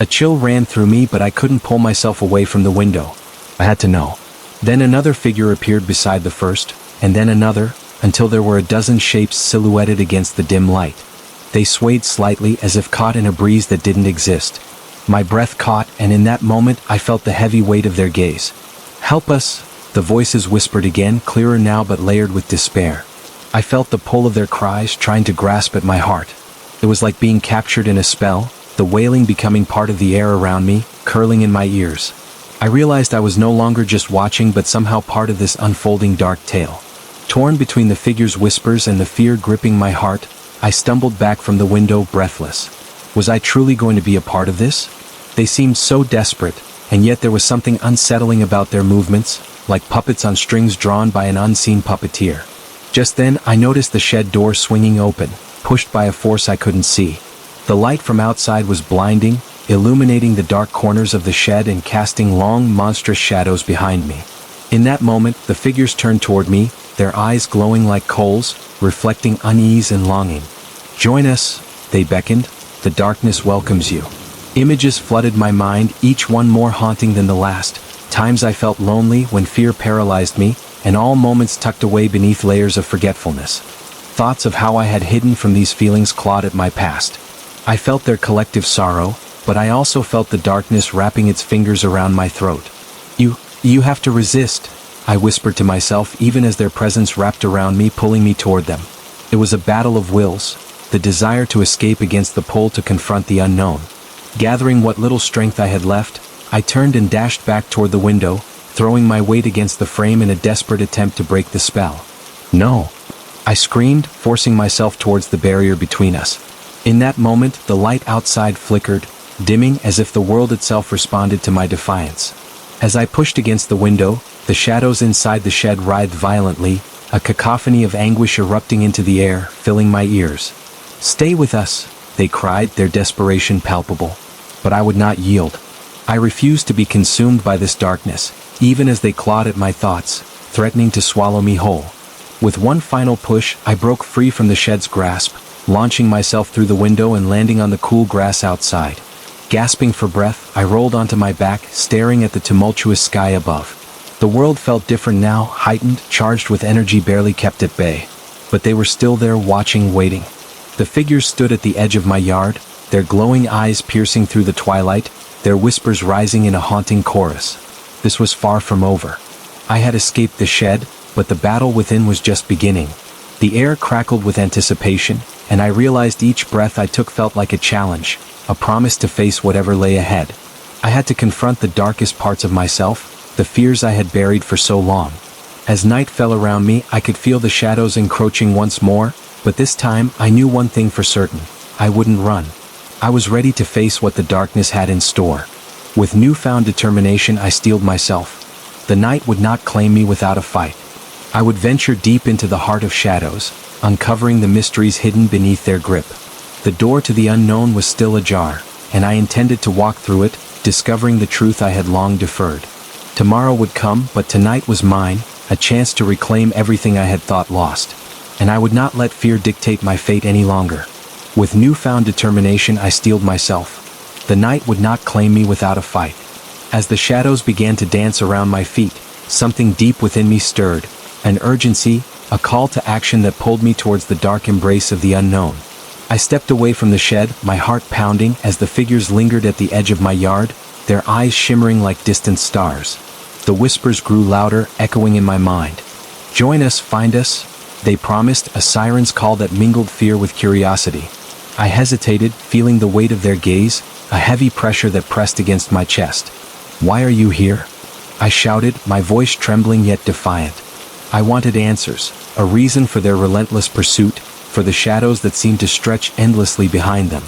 A chill ran through me, but I couldn't pull myself away from the window. I had to know. Then another figure appeared beside the first, and then another, until there were a dozen shapes silhouetted against the dim light. They swayed slightly as if caught in a breeze that didn't exist. My breath caught, and in that moment I felt the heavy weight of their gaze. "Help us," the voices whispered again, clearer now but layered with despair. I felt the pull of their cries, trying to grasp at my heart. It was like being captured in a spell, the wailing becoming part of the air around me, curling in my ears. I realized I was no longer just watching but somehow part of this unfolding dark tale. Torn between the figure's whispers and the fear gripping my heart, I stumbled back from the window, breathless. Was I truly going to be a part of this? They seemed so desperate, and yet there was something unsettling about their movements, like puppets on strings drawn by an unseen puppeteer. Just then, I noticed the shed door swinging open, pushed by a force I couldn't see. The light from outside was blinding, illuminating the dark corners of the shed and casting long, monstrous shadows behind me. In that moment, the figures turned toward me, their eyes glowing like coals, reflecting unease and longing. "Join us," they beckoned. "The darkness welcomes you." Images flooded my mind, each one more haunting than the last. Times I felt lonely when fear paralyzed me, and all moments tucked away beneath layers of forgetfulness. Thoughts of how I had hidden from these feelings clawed at my past. I felt their collective sorrow, but I also felt the darkness wrapping its fingers around my throat. You have to resist," I whispered to myself even as their presence wrapped around me, pulling me toward them. It was a battle of wills, the desire to escape against the pull to confront the unknown. Gathering what little strength I had left, I turned and dashed back toward the window, throwing my weight against the frame in a desperate attempt to break the spell. "No!" I screamed, forcing myself towards the barrier between us. In that moment, the light outside flickered, dimming as if the world itself responded to my defiance. As I pushed against the window, the shadows inside the shed writhed violently, a cacophony of anguish erupting into the air, filling my ears. "Stay with us," they cried, their desperation palpable. But I would not yield. I refused to be consumed by this darkness, even as they clawed at my thoughts, threatening to swallow me whole. With one final push, I broke free from the shed's grasp, launching myself through the window and landing on the cool grass outside. Gasping for breath, I rolled onto my back, staring at the tumultuous sky above. The world felt different now, heightened, charged with energy barely kept at bay. But they were still there, watching, waiting. The figures stood at the edge of my yard, their glowing eyes piercing through the twilight, their whispers rising in a haunting chorus. This was far from over. I had escaped the shed, but the battle within was just beginning. The air crackled with anticipation, and I realized each breath I took felt like a challenge, a promise to face whatever lay ahead. I had to confront the darkest parts of myself, the fears I had buried for so long. As night fell around me, I could feel the shadows encroaching once more, but this time I knew one thing for certain: I wouldn't run. I was ready to face what the darkness had in store. With newfound determination, I steeled myself. The night would not claim me without a fight. I would venture deep into the heart of shadows, uncovering the mysteries hidden beneath their grip. The door to the unknown was still ajar, and I intended to walk through it, discovering the truth I had long deferred. Tomorrow would come, but tonight was mine, a chance to reclaim everything I had thought lost. And I would not let fear dictate my fate any longer. With newfound determination, I steeled myself. The night would not claim me without a fight. As the shadows began to dance around my feet, something deep within me stirred, an urgency, a call to action that pulled me towards the dark embrace of the unknown. I stepped away from the shed, my heart pounding as the figures lingered at the edge of my yard, their eyes shimmering like distant stars. The whispers grew louder, echoing in my mind. "Join us, find us," they promised, a siren's call that mingled fear with curiosity. I hesitated, feeling the weight of their gaze, a heavy pressure that pressed against my chest. "Why are you here?" I shouted, my voice trembling yet defiant. I wanted answers, a reason for their relentless pursuit, for the shadows that seemed to stretch endlessly behind them.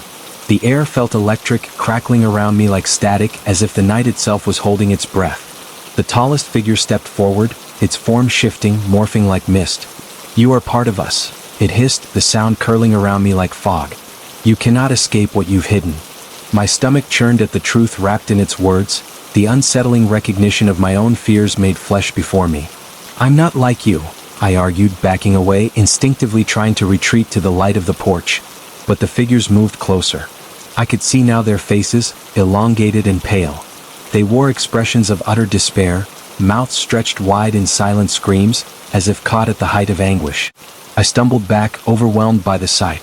The air felt electric, crackling around me like static, as if the night itself was holding its breath. The tallest figure stepped forward, its form shifting, morphing like mist. "You are part of us," it hissed, the sound curling around me like fog. "You cannot escape what you've hidden." My stomach churned at the truth wrapped in its words. The unsettling recognition of my own fears made flesh before me. "I'm not like you," I argued, backing away, instinctively trying to retreat to the light of the porch. But the figures moved closer. I could see now their faces, elongated and pale. They wore expressions of utter despair, mouths stretched wide in silent screams, as if caught at the height of anguish. I stumbled back, overwhelmed by the sight.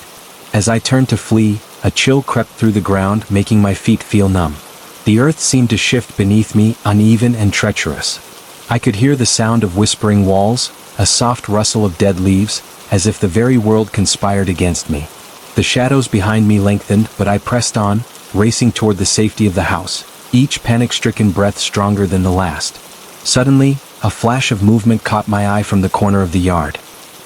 As I turned to flee, a chill crept through the ground, making my feet feel numb. The earth seemed to shift beneath me, uneven and treacherous. I could hear the sound of whispering walls, a soft rustle of dead leaves, as if the very world conspired against me. The shadows behind me lengthened, but I pressed on, racing toward the safety of the house, each panic-stricken breath stronger than the last. Suddenly, a flash of movement caught my eye from the corner of the yard.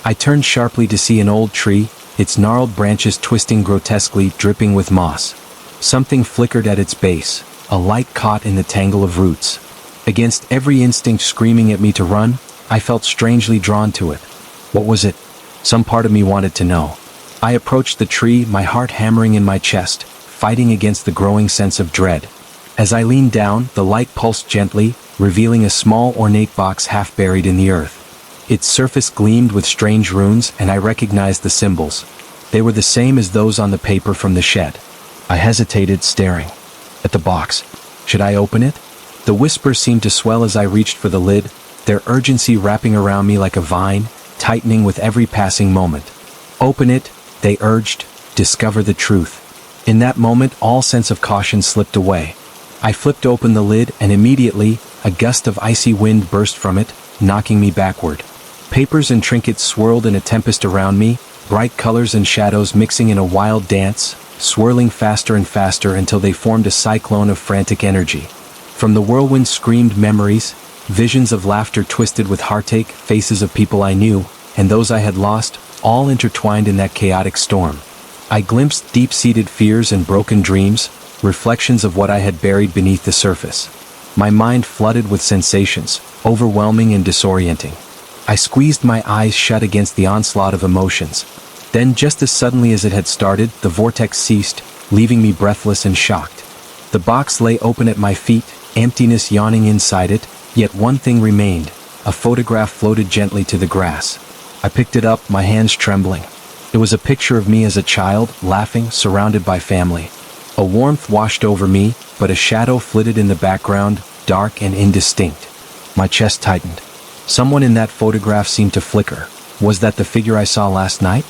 I turned sharply to see an old tree, its gnarled branches twisting grotesquely, dripping with moss. Something flickered at its base, a light caught in the tangle of roots. Against every instinct screaming at me to run, I felt strangely drawn to it. What was it? Some part of me wanted to know. I approached the tree, my heart hammering in my chest, fighting against the growing sense of dread. As I leaned down, the light pulsed gently, revealing a small ornate box half buried in the earth. Its surface gleamed with strange runes, and I recognized the symbols. They were the same as those on the paper from the shed. I hesitated, staring at the box. Should I open it? The whispers seemed to swell as I reached for the lid, their urgency wrapping around me like a vine, tightening with every passing moment. "Open it," they urged, "discover the truth." In that moment, all sense of caution slipped away. I flipped open the lid, and immediately, a gust of icy wind burst from it, knocking me backward. Papers and trinkets swirled in a tempest around me, bright colors and shadows mixing in a wild dance, swirling faster and faster until they formed a cyclone of frantic energy. From the whirlwind screamed memories, visions of laughter twisted with heartache, faces of people I knew, and those I had lost, all intertwined in that chaotic storm. I glimpsed deep-seated fears and broken dreams, reflections of what I had buried beneath the surface. My mind flooded with sensations, overwhelming and disorienting. I squeezed my eyes shut against the onslaught of emotions. Then, just as suddenly as it had started, the vortex ceased, leaving me breathless and shocked. The box lay open at my feet, emptiness yawning inside it, yet one thing remained. A photograph floated gently to the grass. I picked it up, my hands trembling. It was a picture of me as a child, laughing, surrounded by family. A warmth washed over me, but a shadow flitted in the background, dark and indistinct. My chest tightened. Someone in that photograph seemed to flicker. Was that the figure I saw last night?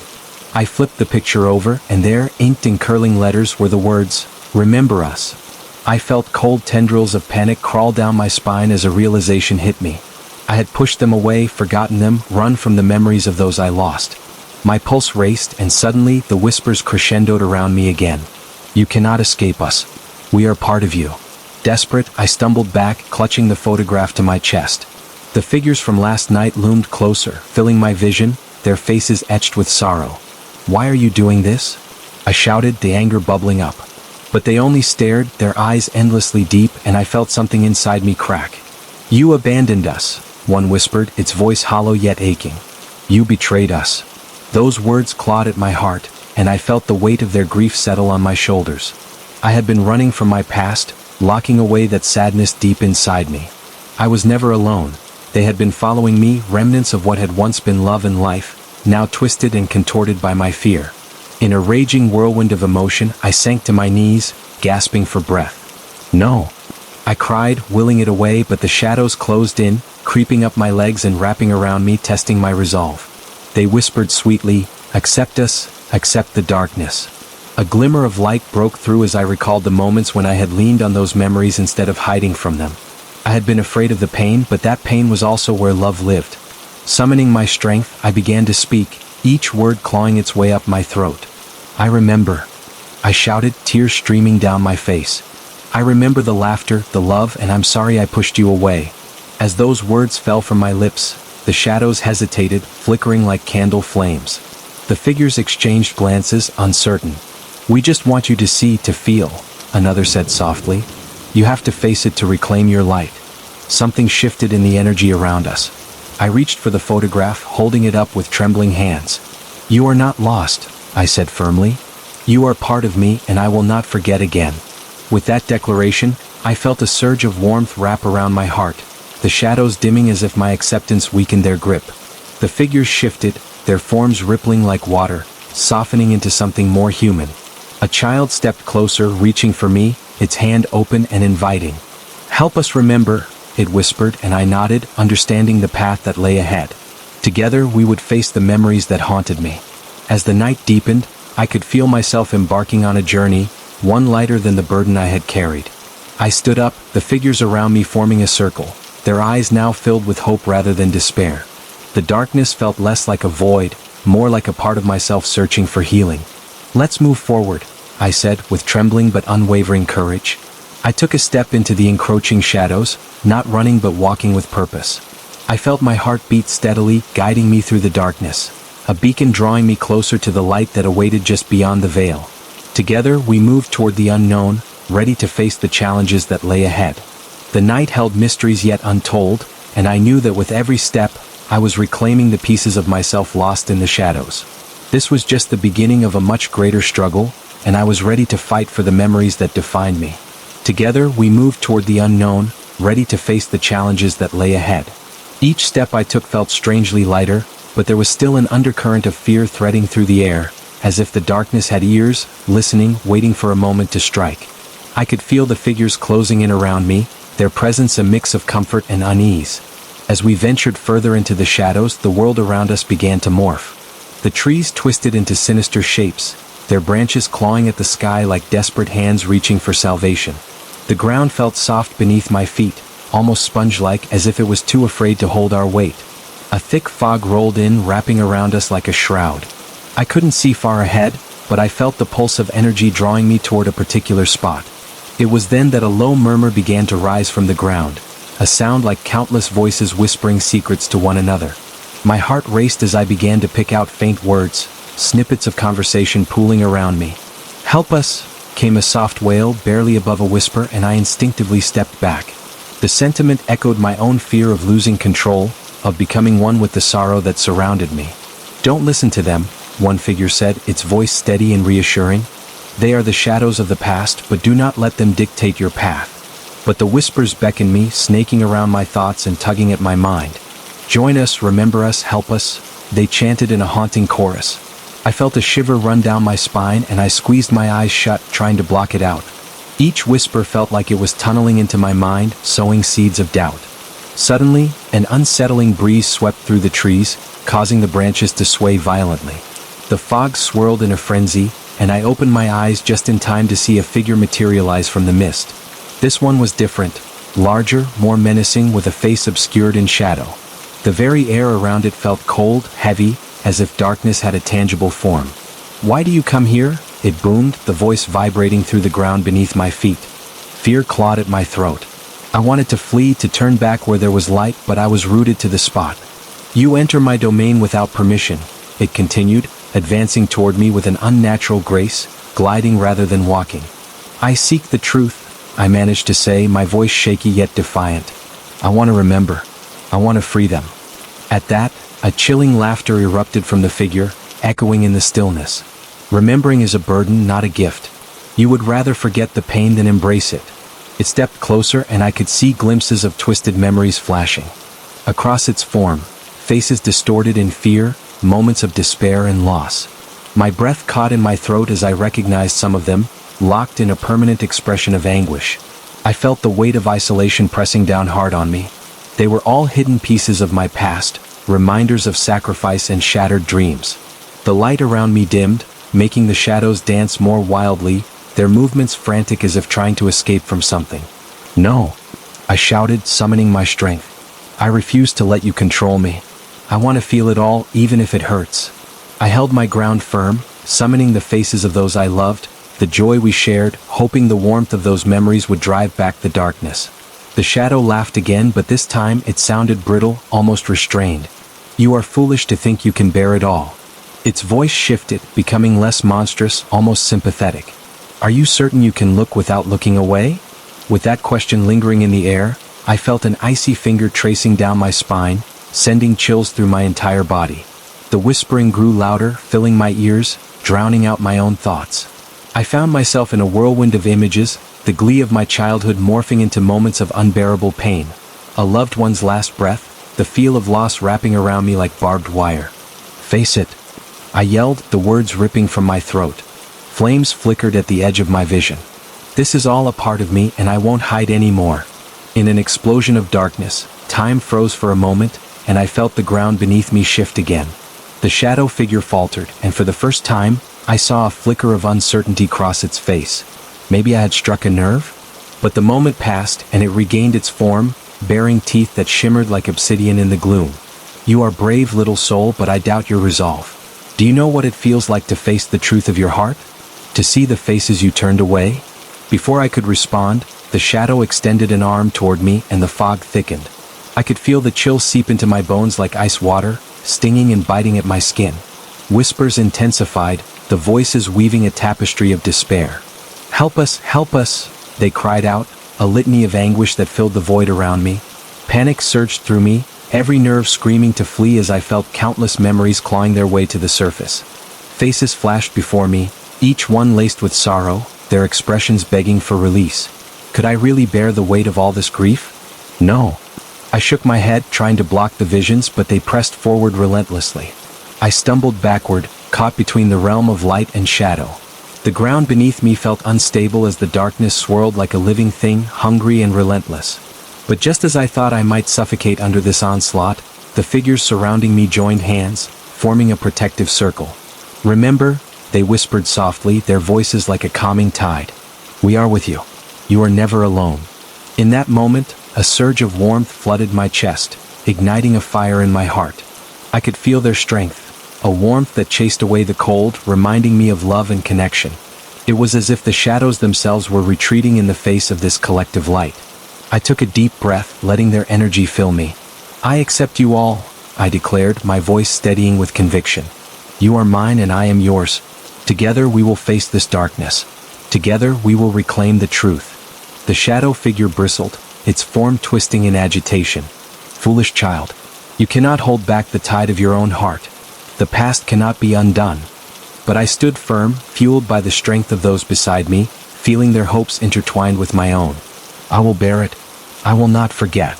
I flipped the picture over, and there, inked in curling letters, were the words, "Remember us." I felt cold tendrils of panic crawl down my spine as a realization hit me. I had pushed them away, forgotten them, run from the memories of those I lost. My pulse raced, and suddenly the whispers crescendoed around me again. "You cannot escape us. We are part of you." Desperate, I stumbled back, clutching the photograph to my chest. The figures from last night loomed closer, filling my vision, their faces etched with sorrow. "Why are you doing this?" I shouted, the anger bubbling up. But they only stared, their eyes endlessly deep, and I felt something inside me crack. "You abandoned us," one whispered, its voice hollow yet aching. "You betrayed us." Those words clawed at my heart, and I felt the weight of their grief settle on my shoulders. I had been running from my past, locking away that sadness deep inside me. I was never alone. They had been following me, remnants of what had once been love and life, now twisted and contorted by my fear. In a raging whirlwind of emotion, I sank to my knees, gasping for breath. "No!" I cried, willing it away, but the shadows closed in, creeping up my legs and wrapping around me, testing my resolve. They whispered sweetly, "Accept us, accept the darkness." A glimmer of light broke through as I recalled the moments when I had leaned on those memories instead of hiding from them. I had been afraid of the pain, but that pain was also where love lived. Summoning my strength, I began to speak, each word clawing its way up my throat. "I remember," I shouted, tears streaming down my face. "I remember the laughter, the love, and I'm sorry I pushed you away." As those words fell from my lips, the shadows hesitated, flickering like candle flames. The figures exchanged glances, uncertain. "We just want you to see, to feel," another said softly. "You have to face it to reclaim your light." Something shifted in the energy around us. I reached for the photograph, holding it up with trembling hands. "You are not lost," I said firmly. "You are part of me, and I will not forget again." With that declaration, I felt a surge of warmth wrap around my heart, the shadows dimming as if my acceptance weakened their grip. The figures shifted, their forms rippling like water, softening into something more human. A child stepped closer, reaching for me, its hand open and inviting. "Help us remember," it whispered, and I nodded, understanding the path that lay ahead. Together we would face the memories that haunted me. As the night deepened, I could feel myself embarking on a journey, one lighter than the burden I had carried. I stood up, the figures around me forming a circle, their eyes now filled with hope rather than despair. The darkness felt less like a void, more like a part of myself searching for healing. "Let's move forward," I said, with trembling but unwavering courage. I took a step into the encroaching shadows, not running but walking with purpose. I felt my heart beat steadily, guiding me through the darkness, a beacon drawing me closer to the light that awaited just beyond the veil. Together we moved toward the unknown, ready to face the challenges that lay ahead. The night held mysteries yet untold, and I knew that with every step, I was reclaiming the pieces of myself lost in the shadows. This was just the beginning of a much greater struggle, and I was ready to fight for the memories that defined me. Together we moved toward the unknown, ready to face the challenges that lay ahead. Each step I took felt strangely lighter, but there was still an undercurrent of fear threading through the air, as if the darkness had ears, listening, waiting for a moment to strike. I could feel the figures closing in around me, their presence a mix of comfort and unease. As we ventured further into the shadows, the world around us began to morph. The trees twisted into sinister shapes, their branches clawing at the sky like desperate hands reaching for salvation. The ground felt soft beneath my feet, almost sponge-like, as if it was too afraid to hold our weight. A thick fog rolled in, wrapping around us like a shroud. I couldn't see far ahead, but I felt the pulse of energy drawing me toward a particular spot. It was then that a low murmur began to rise from the ground, a sound like countless voices whispering secrets to one another. My heart raced as I began to pick out faint words, snippets of conversation pooling around me. "Help us," came a soft wail, barely above a whisper, and I instinctively stepped back. The sentiment echoed my own fear of losing control, of becoming one with the sorrow that surrounded me. "Don't listen to them," one figure said, its voice steady and reassuring. "They are the shadows of the past, but do not let them dictate your path." But the whispers beckoned me, snaking around my thoughts and tugging at my mind. "Join us, remember us, help us," they chanted in a haunting chorus. I felt a shiver run down my spine, and I squeezed my eyes shut, trying to block it out. Each whisper felt like it was tunneling into my mind, sowing seeds of doubt. Suddenly, an unsettling breeze swept through the trees, causing the branches to sway violently. The fog swirled in a frenzy, and I opened my eyes just in time to see a figure materialize from the mist. This one was different, larger, more menacing, with a face obscured in shadow. The very air around it felt cold, heavy, as if darkness had a tangible form. "Why do you come here?" it boomed, the voice vibrating through the ground beneath my feet. Fear clawed at my throat. I wanted to flee, to turn back where there was light, but I was rooted to the spot. "You enter my domain without permission," it continued, advancing toward me with an unnatural grace, gliding rather than walking. "I seek the truth," I managed to say, my voice shaky yet defiant. "I want to remember. I want to free them." At that, a chilling laughter erupted from the figure, echoing in the stillness. "Remembering is a burden, not a gift. You would rather forget the pain than embrace it." It stepped closer, and I could see glimpses of twisted memories flashing. Across its form, faces distorted in fear, moments of despair and loss. My breath caught in my throat as I recognized some of them, locked in a permanent expression of anguish. I felt the weight of isolation pressing down hard on me. They were all hidden pieces of my past, reminders of sacrifice and shattered dreams. The light around me dimmed, making the shadows dance more wildly, their movements frantic as if trying to escape from something. "No!" I shouted, summoning my strength. "I refuse to let you control me. I want to feel it all, even if it hurts." I held my ground firm, summoning the faces of those I loved, the joy we shared, hoping the warmth of those memories would drive back the darkness. The shadow laughed again, but this time it sounded brittle, almost restrained. "You are foolish to think you can bear it all." Its voice shifted, becoming less monstrous, almost sympathetic. "Are you certain you can look without looking away?" With that question lingering in the air, I felt an icy finger tracing down my spine, sending chills through my entire body. The whispering grew louder, filling my ears, drowning out my own thoughts. I found myself in a whirlwind of images, the glee of my childhood morphing into moments of unbearable pain. A loved one's last breath, the feel of loss wrapping around me like barbed wire. "Face it," I yelled, the words ripping from my throat. Flames flickered at the edge of my vision. "This is all a part of me, and I won't hide anymore." In an explosion of darkness, time froze for a moment, and I felt the ground beneath me shift again. The shadow figure faltered, and for the first time, I saw a flicker of uncertainty cross its face. Maybe I had struck a nerve? But the moment passed, and it regained its form, bearing teeth that shimmered like obsidian in the gloom. "You are brave, little soul, but I doubt your resolve. Do you know what it feels like to face the truth of your heart? To see the faces you turned away?" Before I could respond, the shadow extended an arm toward me, and the fog thickened. I could feel the chill seep into my bones like ice water, stinging and biting at my skin. Whispers intensified, the voices weaving a tapestry of despair. "Help us, help us!" they cried out, a litany of anguish that filled the void around me. Panic surged through me, every nerve screaming to flee as I felt countless memories clawing their way to the surface. Faces flashed before me, each one laced with sorrow, their expressions begging for release. Could I really bear the weight of all this grief? No. I shook my head, trying to block the visions, but they pressed forward relentlessly. I stumbled backward, caught between the realm of light and shadow. The ground beneath me felt unstable as the darkness swirled like a living thing, hungry and relentless. But just as I thought I might suffocate under this onslaught, the figures surrounding me joined hands, forming a protective circle. "Remember," they whispered softly, their voices like a calming tide. "We are with you. You are never alone." In that moment, a surge of warmth flooded my chest, igniting a fire in my heart. I could feel their strength, a warmth that chased away the cold, reminding me of love and connection. It was as if the shadows themselves were retreating in the face of this collective light. I took a deep breath, letting their energy fill me. "I accept you all," I declared, my voice steadying with conviction. "You are mine and I am yours. Together we will face this darkness. Together we will reclaim the truth." The shadow figure bristled, its form twisting in agitation. "Foolish child. You cannot hold back the tide of your own heart. The past cannot be undone." But I stood firm, fueled by the strength of those beside me, feeling their hopes intertwined with my own. "I will bear it. I will not forget,"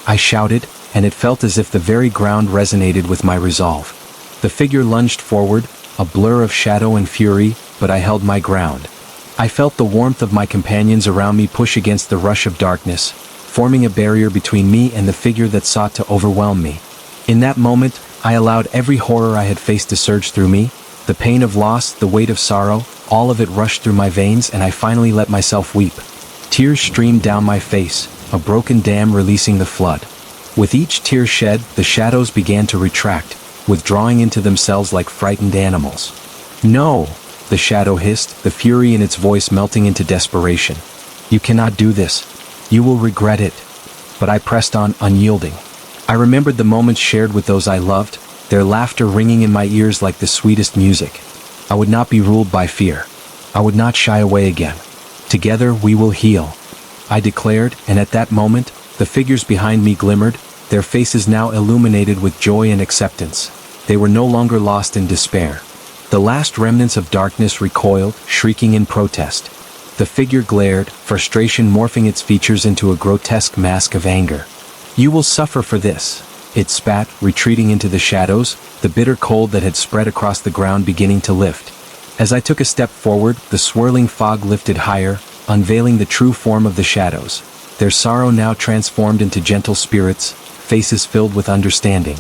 I shouted, and it felt as if the very ground resonated with my resolve. The figure lunged forward, a blur of shadow and fury, but I held my ground. I felt the warmth of my companions around me push against the rush of darkness, forming a barrier between me and the figure that sought to overwhelm me. In that moment, I allowed every horror I had faced to surge through me, the pain of loss, the weight of sorrow, all of it rushed through my veins, and I finally let myself weep. Tears streamed down my face, a broken dam releasing the flood. With each tear shed, the shadows began to retract, withdrawing into themselves like frightened animals. "No!" the shadow hissed, the fury in its voice melting into desperation. "You cannot do this. You will regret it." But I pressed on, unyielding. I remembered the moments shared with those I loved, their laughter ringing in my ears like the sweetest music. I would not be ruled by fear. I would not shy away again. "Together we will heal," I declared, and at that moment, the figures behind me glimmered, their faces now illuminated with joy and acceptance. They were no longer lost in despair. The last remnants of darkness recoiled, shrieking in protest. The figure glared, frustration morphing its features into a grotesque mask of anger. You will suffer for this. It spat, retreating into the shadows, the bitter cold that had spread across the ground beginning to lift. As I took a step forward, the swirling fog lifted higher, unveiling the true form of the shadows. Their sorrow now transformed into gentle spirits, faces filled with understanding.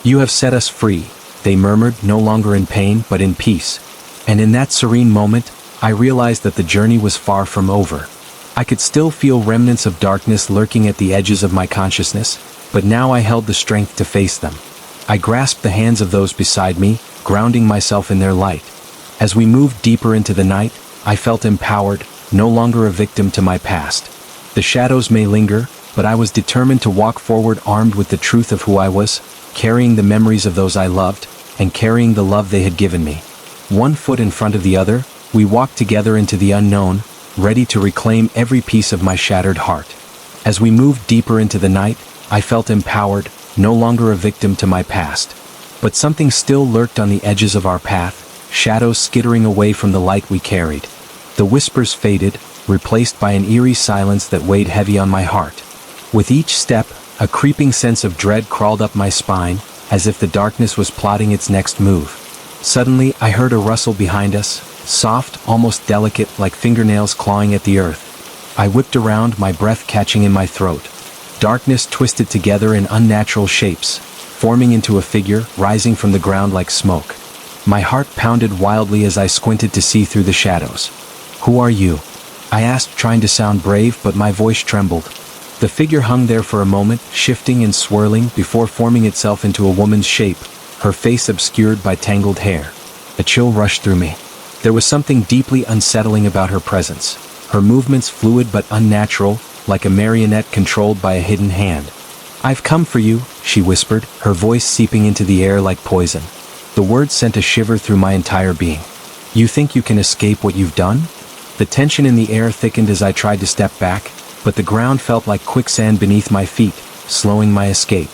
You have set us free, they murmured, no longer in pain but in peace. And in that serene moment, I realized that the journey was far from over. I could still feel remnants of darkness lurking at the edges of my consciousness, but now I held the strength to face them. I grasped the hands of those beside me, grounding myself in their light. As we moved deeper into the night, I felt empowered, no longer a victim to my past. The shadows may linger, but I was determined to walk forward armed with the truth of who I was, carrying the memories of those I loved, and carrying the love they had given me. One foot in front of the other, we walked together into the unknown, ready to reclaim every piece of my shattered heart. As we moved deeper into the night, I felt empowered, no longer a victim to my past. But something still lurked on the edges of our path, shadows skittering away from the light we carried. The whispers faded, replaced by an eerie silence that weighed heavy on my heart. With each step, a creeping sense of dread crawled up my spine, as if the darkness was plotting its next move. Suddenly, I heard a rustle behind us, soft, almost delicate, like fingernails clawing at the earth. I whipped around, my breath catching in my throat. Darkness twisted together in unnatural shapes, forming into a figure, rising from the ground like smoke. My heart pounded wildly as I squinted to see through the shadows. "Who are you?" I asked, trying to sound brave, but my voice trembled. The figure hung there for a moment, shifting and swirling, before forming itself into a woman's shape, her face obscured by tangled hair. A chill rushed through me. There was something deeply unsettling about her presence. Her movements fluid but unnatural, like a marionette controlled by a hidden hand. "I've come for you," she whispered, her voice seeping into the air like poison. The words sent a shiver through my entire being. "You think you can escape what you've done?" The tension in the air thickened as I tried to step back, but the ground felt like quicksand beneath my feet, slowing my escape.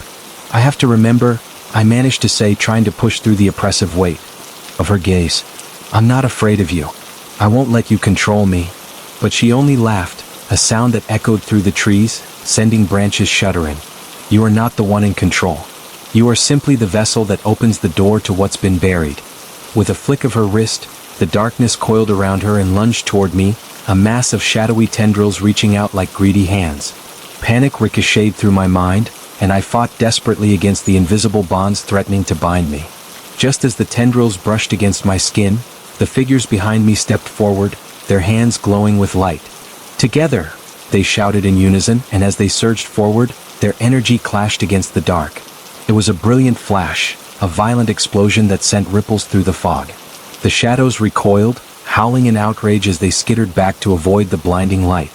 "I have to remember," I managed to say, trying to push through the oppressive weight of her gaze. "I'm not afraid of you. I won't let you control me." But she only laughed, a sound that echoed through the trees, sending branches shuddering. "You are not the one in control. You are simply the vessel that opens the door to what's been buried." With a flick of her wrist, the darkness coiled around her and lunged toward me, a mass of shadowy tendrils reaching out like greedy hands. Panic ricocheted through my mind, and I fought desperately against the invisible bonds threatening to bind me. Just as the tendrils brushed against my skin, the figures behind me stepped forward, their hands glowing with light. "Together!" they shouted in unison, and as they surged forward, their energy clashed against the dark. It was a brilliant flash, a violent explosion that sent ripples through the fog. The shadows recoiled, howling in outrage as they skittered back to avoid the blinding light.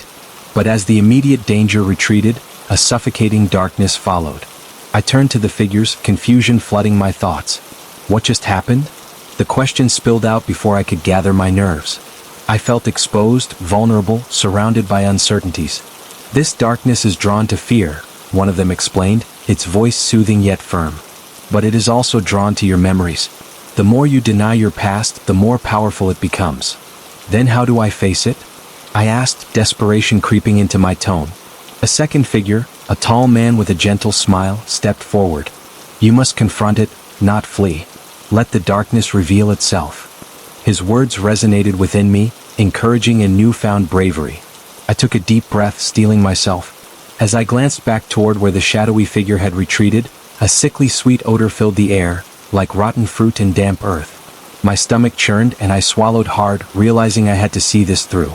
But as the immediate danger retreated, a suffocating darkness followed. I turned to the figures, confusion flooding my thoughts. What just happened? The question spilled out before I could gather my nerves. I felt exposed, vulnerable, surrounded by uncertainties. "This darkness is drawn to fear," one of them explained, its voice soothing yet firm. "But it is also drawn to your memories. The more you deny your past, the more powerful it becomes." "Then how do I face it?" I asked, desperation creeping into my tone. A second figure, a tall man with a gentle smile, stepped forward. "You must confront it, not flee. Let the darkness reveal itself." His words resonated within me, encouraging a newfound bravery. I took a deep breath, steeling myself. As I glanced back toward where the shadowy figure had retreated, a sickly sweet odor filled the air, like rotten fruit and damp earth. My stomach churned and I swallowed hard, realizing I had to see this through.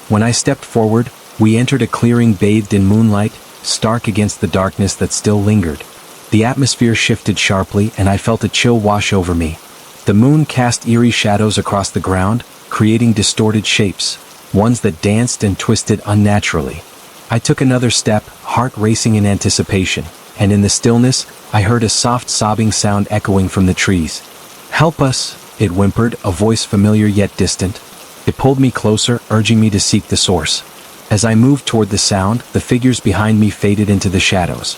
When I stepped forward, we entered a clearing bathed in moonlight, stark against the darkness that still lingered. The atmosphere shifted sharply and I felt a chill wash over me. The moon cast eerie shadows across the ground, creating distorted shapes, ones that danced and twisted unnaturally. I took another step, heart racing in anticipation, and in the stillness, I heard a soft sobbing sound echoing from the trees. "Help us," it whimpered, a voice familiar yet distant. It pulled me closer, urging me to seek the source. As I moved toward the sound, the figures behind me faded into the shadows.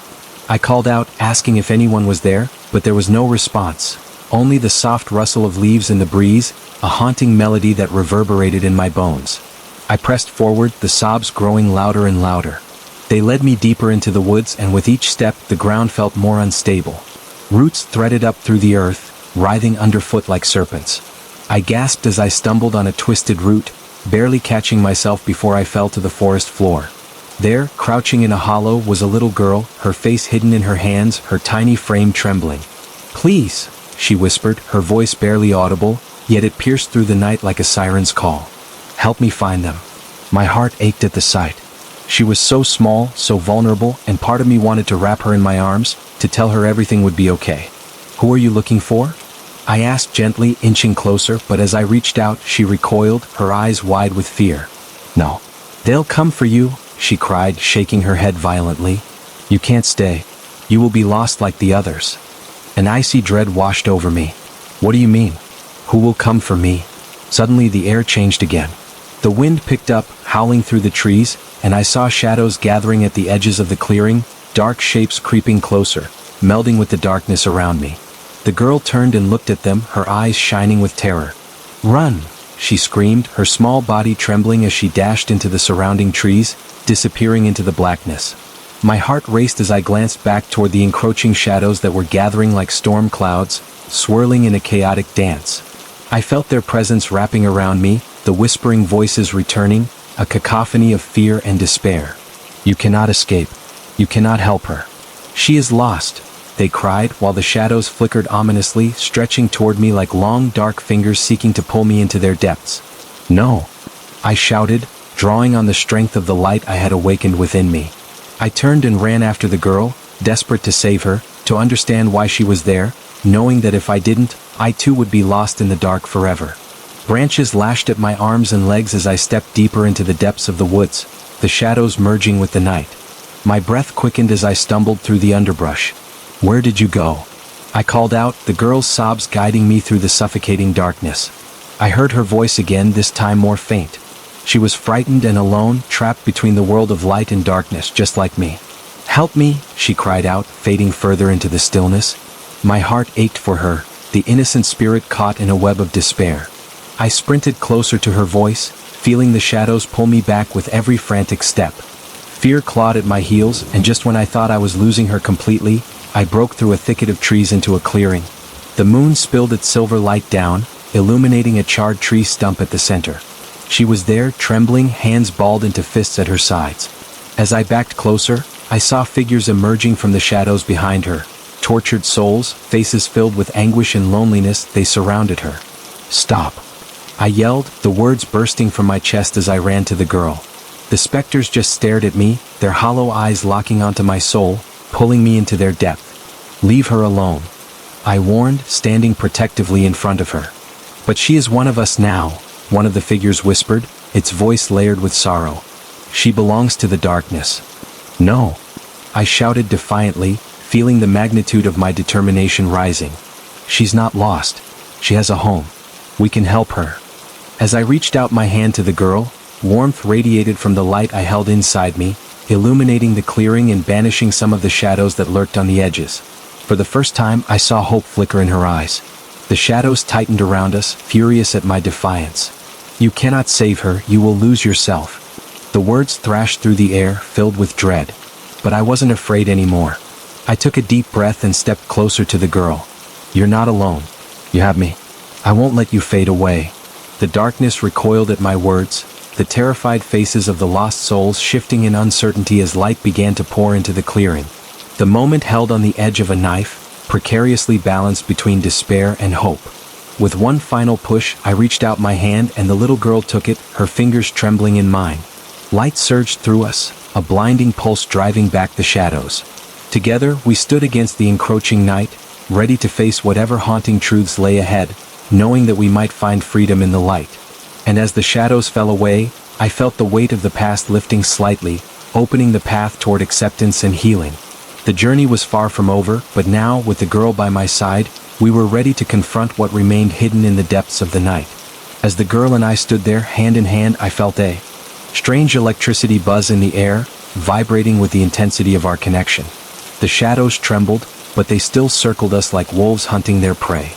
I called out, asking if anyone was there, but there was no response. Only the soft rustle of leaves in the breeze, a haunting melody that reverberated in my bones. I pressed forward, the sobs growing louder and louder. They led me deeper into the woods, and with each step the ground felt more unstable. Roots threaded up through the earth, writhing underfoot like serpents. I gasped as I stumbled on a twisted root, barely catching myself before I fell to the forest floor. There, crouching in a hollow, was a little girl, her face hidden in her hands, her tiny frame trembling. "Please," she whispered, her voice barely audible, yet it pierced through the night like a siren's call. "Help me find them." My heart ached at the sight. She was so small, so vulnerable, and part of me wanted to wrap her in my arms, to tell her everything would be okay. "Who are you looking for?" I asked gently, inching closer, but as I reached out, she recoiled, her eyes wide with fear. "No. They'll come for you," she cried, shaking her head violently. "You can't stay. You will be lost like the others." An icy dread washed over me. "What do you mean? Who will come for me?" Suddenly the air changed again. The wind picked up, howling through the trees, and I saw shadows gathering at the edges of the clearing, dark shapes creeping closer, melding with the darkness around me. The girl turned and looked at them, her eyes shining with terror. "Run!" she screamed, her small body trembling as she dashed into the surrounding trees, disappearing into the blackness. My heart raced as I glanced back toward the encroaching shadows that were gathering like storm clouds, swirling in a chaotic dance. I felt their presence wrapping around me, the whispering voices returning, a cacophony of fear and despair. "You cannot escape. You cannot help her. She is lost," they cried, while the shadows flickered ominously, stretching toward me like long dark fingers seeking to pull me into their depths. "No," I shouted, drawing on the strength of the light I had awakened within me. I turned and ran after the girl, desperate to save her, to understand why she was there, knowing that if I didn't, I too would be lost in the dark forever. Branches lashed at my arms and legs as I stepped deeper into the depths of the woods, the shadows merging with the night. My breath quickened as I stumbled through the underbrush. "Where did you go?" I called out, the girl's sobs guiding me through the suffocating darkness. I heard her voice again, this time more faint. She was frightened and alone, trapped between the world of light and darkness, just like me. "Help me," she cried out, fading further into the stillness. My heart ached for her, the innocent spirit caught in a web of despair. I sprinted closer to her voice, feeling the shadows pull me back with every frantic step. Fear clawed at my heels, and just when I thought I was losing her completely, I broke through a thicket of trees into a clearing. The moon spilled its silver light down, illuminating a charred tree stump at the center. She was there, trembling, hands balled into fists at her sides. As I backed closer, I saw figures emerging from the shadows behind her. Tortured souls, faces filled with anguish and loneliness, they surrounded her. "Stop!" I yelled, the words bursting from my chest as I ran to the girl. The specters just stared at me, their hollow eyes locking onto my soul, pulling me into their depth. "Leave her alone," I warned, standing protectively in front of her. "But she is one of us now," one of the figures whispered, its voice layered with sorrow. "She belongs to the darkness." "No," I shouted defiantly, feeling the magnitude of my determination rising. "She's not lost. She has a home. We can help her." As I reached out my hand to the girl, warmth radiated from the light I held inside me, illuminating the clearing and banishing some of the shadows that lurked on the edges. For the first time, I saw hope flicker in her eyes. The shadows tightened around us, furious at my defiance. "You cannot save her, you will lose yourself." The words thrashed through the air, filled with dread. But I wasn't afraid anymore. I took a deep breath and stepped closer to the girl. "You're not alone. You have me. I won't let you fade away." The darkness recoiled at my words, the terrified faces of the lost souls shifting in uncertainty as light began to pour into the clearing. The moment held on the edge of a knife, precariously balanced between despair and hope. With one final push, I reached out my hand and the little girl took it, her fingers trembling in mine. Light surged through us, a blinding pulse driving back the shadows. Together, we stood against the encroaching night, ready to face whatever haunting truths lay ahead, knowing that we might find freedom in the light. And as the shadows fell away, I felt the weight of the past lifting slightly, opening the path toward acceptance and healing. The journey was far from over, but now, with the girl by my side, we were ready to confront what remained hidden in the depths of the night. As the girl and I stood there, hand in hand, I felt a strange electricity buzz in the air, vibrating with the intensity of our connection. The shadows trembled, but they still circled us like wolves hunting their prey.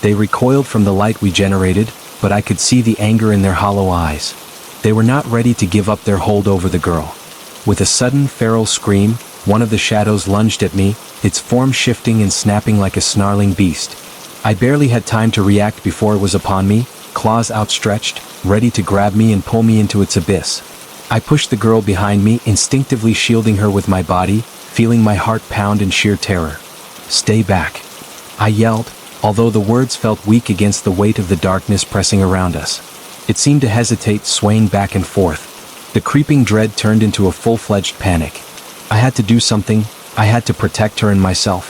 They recoiled from the light we generated, but I could see the anger in their hollow eyes. They were not ready to give up their hold over the girl. With a sudden feral scream, one of the shadows lunged at me, its form shifting and snapping like a snarling beast. I barely had time to react before it was upon me, claws outstretched, ready to grab me and pull me into its abyss. I pushed the girl behind me, instinctively shielding her with my body, feeling my heart pound in sheer terror. "Stay back," I yelled, although the words felt weak against the weight of the darkness pressing around us. It seemed to hesitate, swaying back and forth. The creeping dread turned into a full-fledged panic. I had to do something. I had to protect her and myself.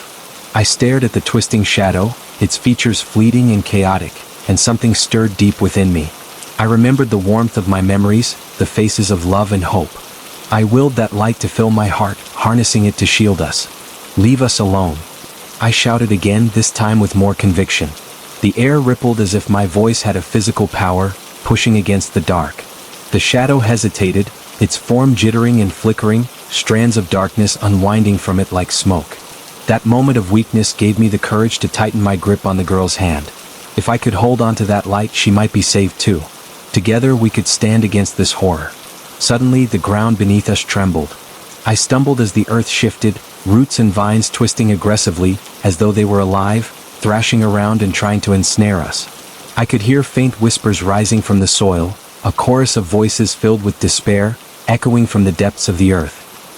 I stared at the twisting shadow, its features fleeting and chaotic, and something stirred deep within me. I remembered the warmth of my memories, the faces of love and hope. I willed that light to fill my heart, harnessing it to shield us. "Leave us alone," I shouted again, this time with more conviction. The air rippled as if my voice had a physical power, pushing against the dark. The shadow hesitated, its form jittering and flickering, strands of darkness unwinding from it like smoke. That moment of weakness gave me the courage to tighten my grip on the girl's hand. If I could hold onto that light, she might be saved too. Together we could stand against this horror. Suddenly, the ground beneath us trembled. I stumbled as the earth shifted, roots and vines twisting aggressively, as though they were alive, thrashing around and trying to ensnare us. I could hear faint whispers rising from the soil, a chorus of voices filled with despair, echoing from the depths of the earth.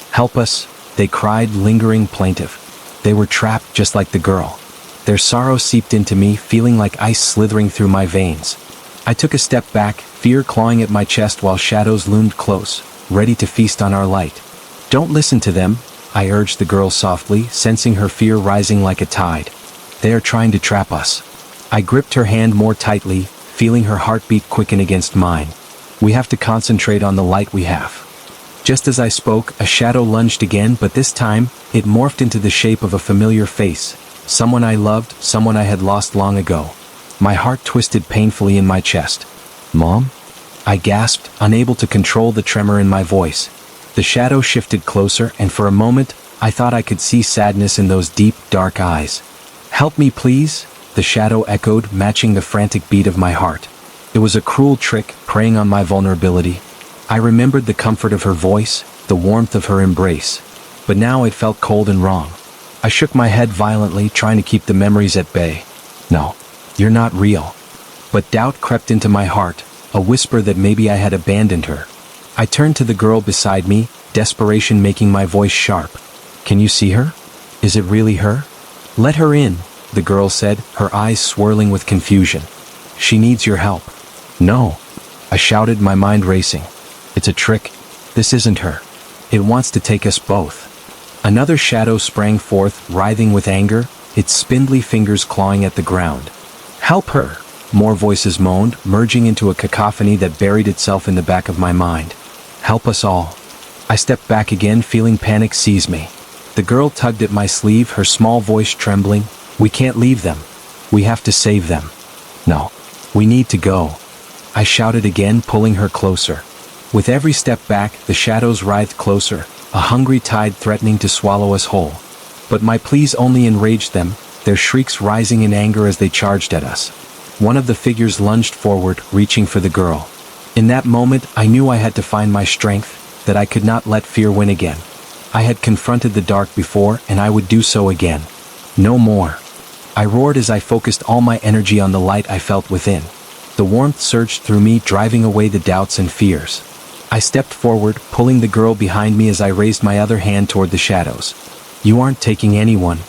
"Help us," they cried, lingering, plaintive. They were trapped just like the girl. Their sorrow seeped into me, feeling like ice slithering through my veins. I took a step back, fear clawing at my chest while shadows loomed close, ready to feast on our light. "Don't listen to them," I urged the girl softly, sensing her fear rising like a tide. "They are trying to trap us." I gripped her hand more tightly, feeling her heartbeat quicken against mine. "We have to concentrate on the light we have." Just as I spoke, a shadow lunged again, but this time, it morphed into the shape of a familiar face. Someone I loved, someone I had lost long ago. My heart twisted painfully in my chest. "Mom?" I gasped, unable to control the tremor in my voice. The shadow shifted closer, and for a moment, I thought I could see sadness in those deep, dark eyes. "Help me, please," the shadow echoed, matching the frantic beat of my heart. It was a cruel trick, preying on my vulnerability. I remembered the comfort of her voice, the warmth of her embrace. But now it felt cold and wrong. I shook my head violently, trying to keep the memories at bay. "No, you're not real." But doubt crept into my heart, a whisper that maybe I had abandoned her. I turned to the girl beside me, desperation making my voice sharp. "Can you see her? Is it really her?" "Let her in," the girl said, her eyes swirling with confusion. "She needs your help." "No," I shouted, my mind racing. "It's a trick. This isn't her. It wants to take us both." Another shadow sprang forth, writhing with anger, its spindly fingers clawing at the ground. "Help her!" More voices moaned, merging into a cacophony that buried itself in the back of my mind. "Help us all." I stepped back again, feeling panic seize me. The girl tugged at my sleeve, her small voice trembling. "We can't leave them. We have to save them." "No. We need to go," I shouted again, pulling her closer. With every step back, the shadows writhed closer, a hungry tide threatening to swallow us whole. But my pleas only enraged them, their shrieks rising in anger as they charged at us. One of the figures lunged forward, reaching for the girl. In that moment, I knew I had to find my strength, that I could not let fear win again. I had confronted the dark before, and I would do so again. No more. I roared as I focused all my energy on the light I felt within. The warmth surged through me, driving away the doubts and fears. I stepped forward, pulling the girl behind me as I raised my other hand toward the shadows. "You aren't taking anyone."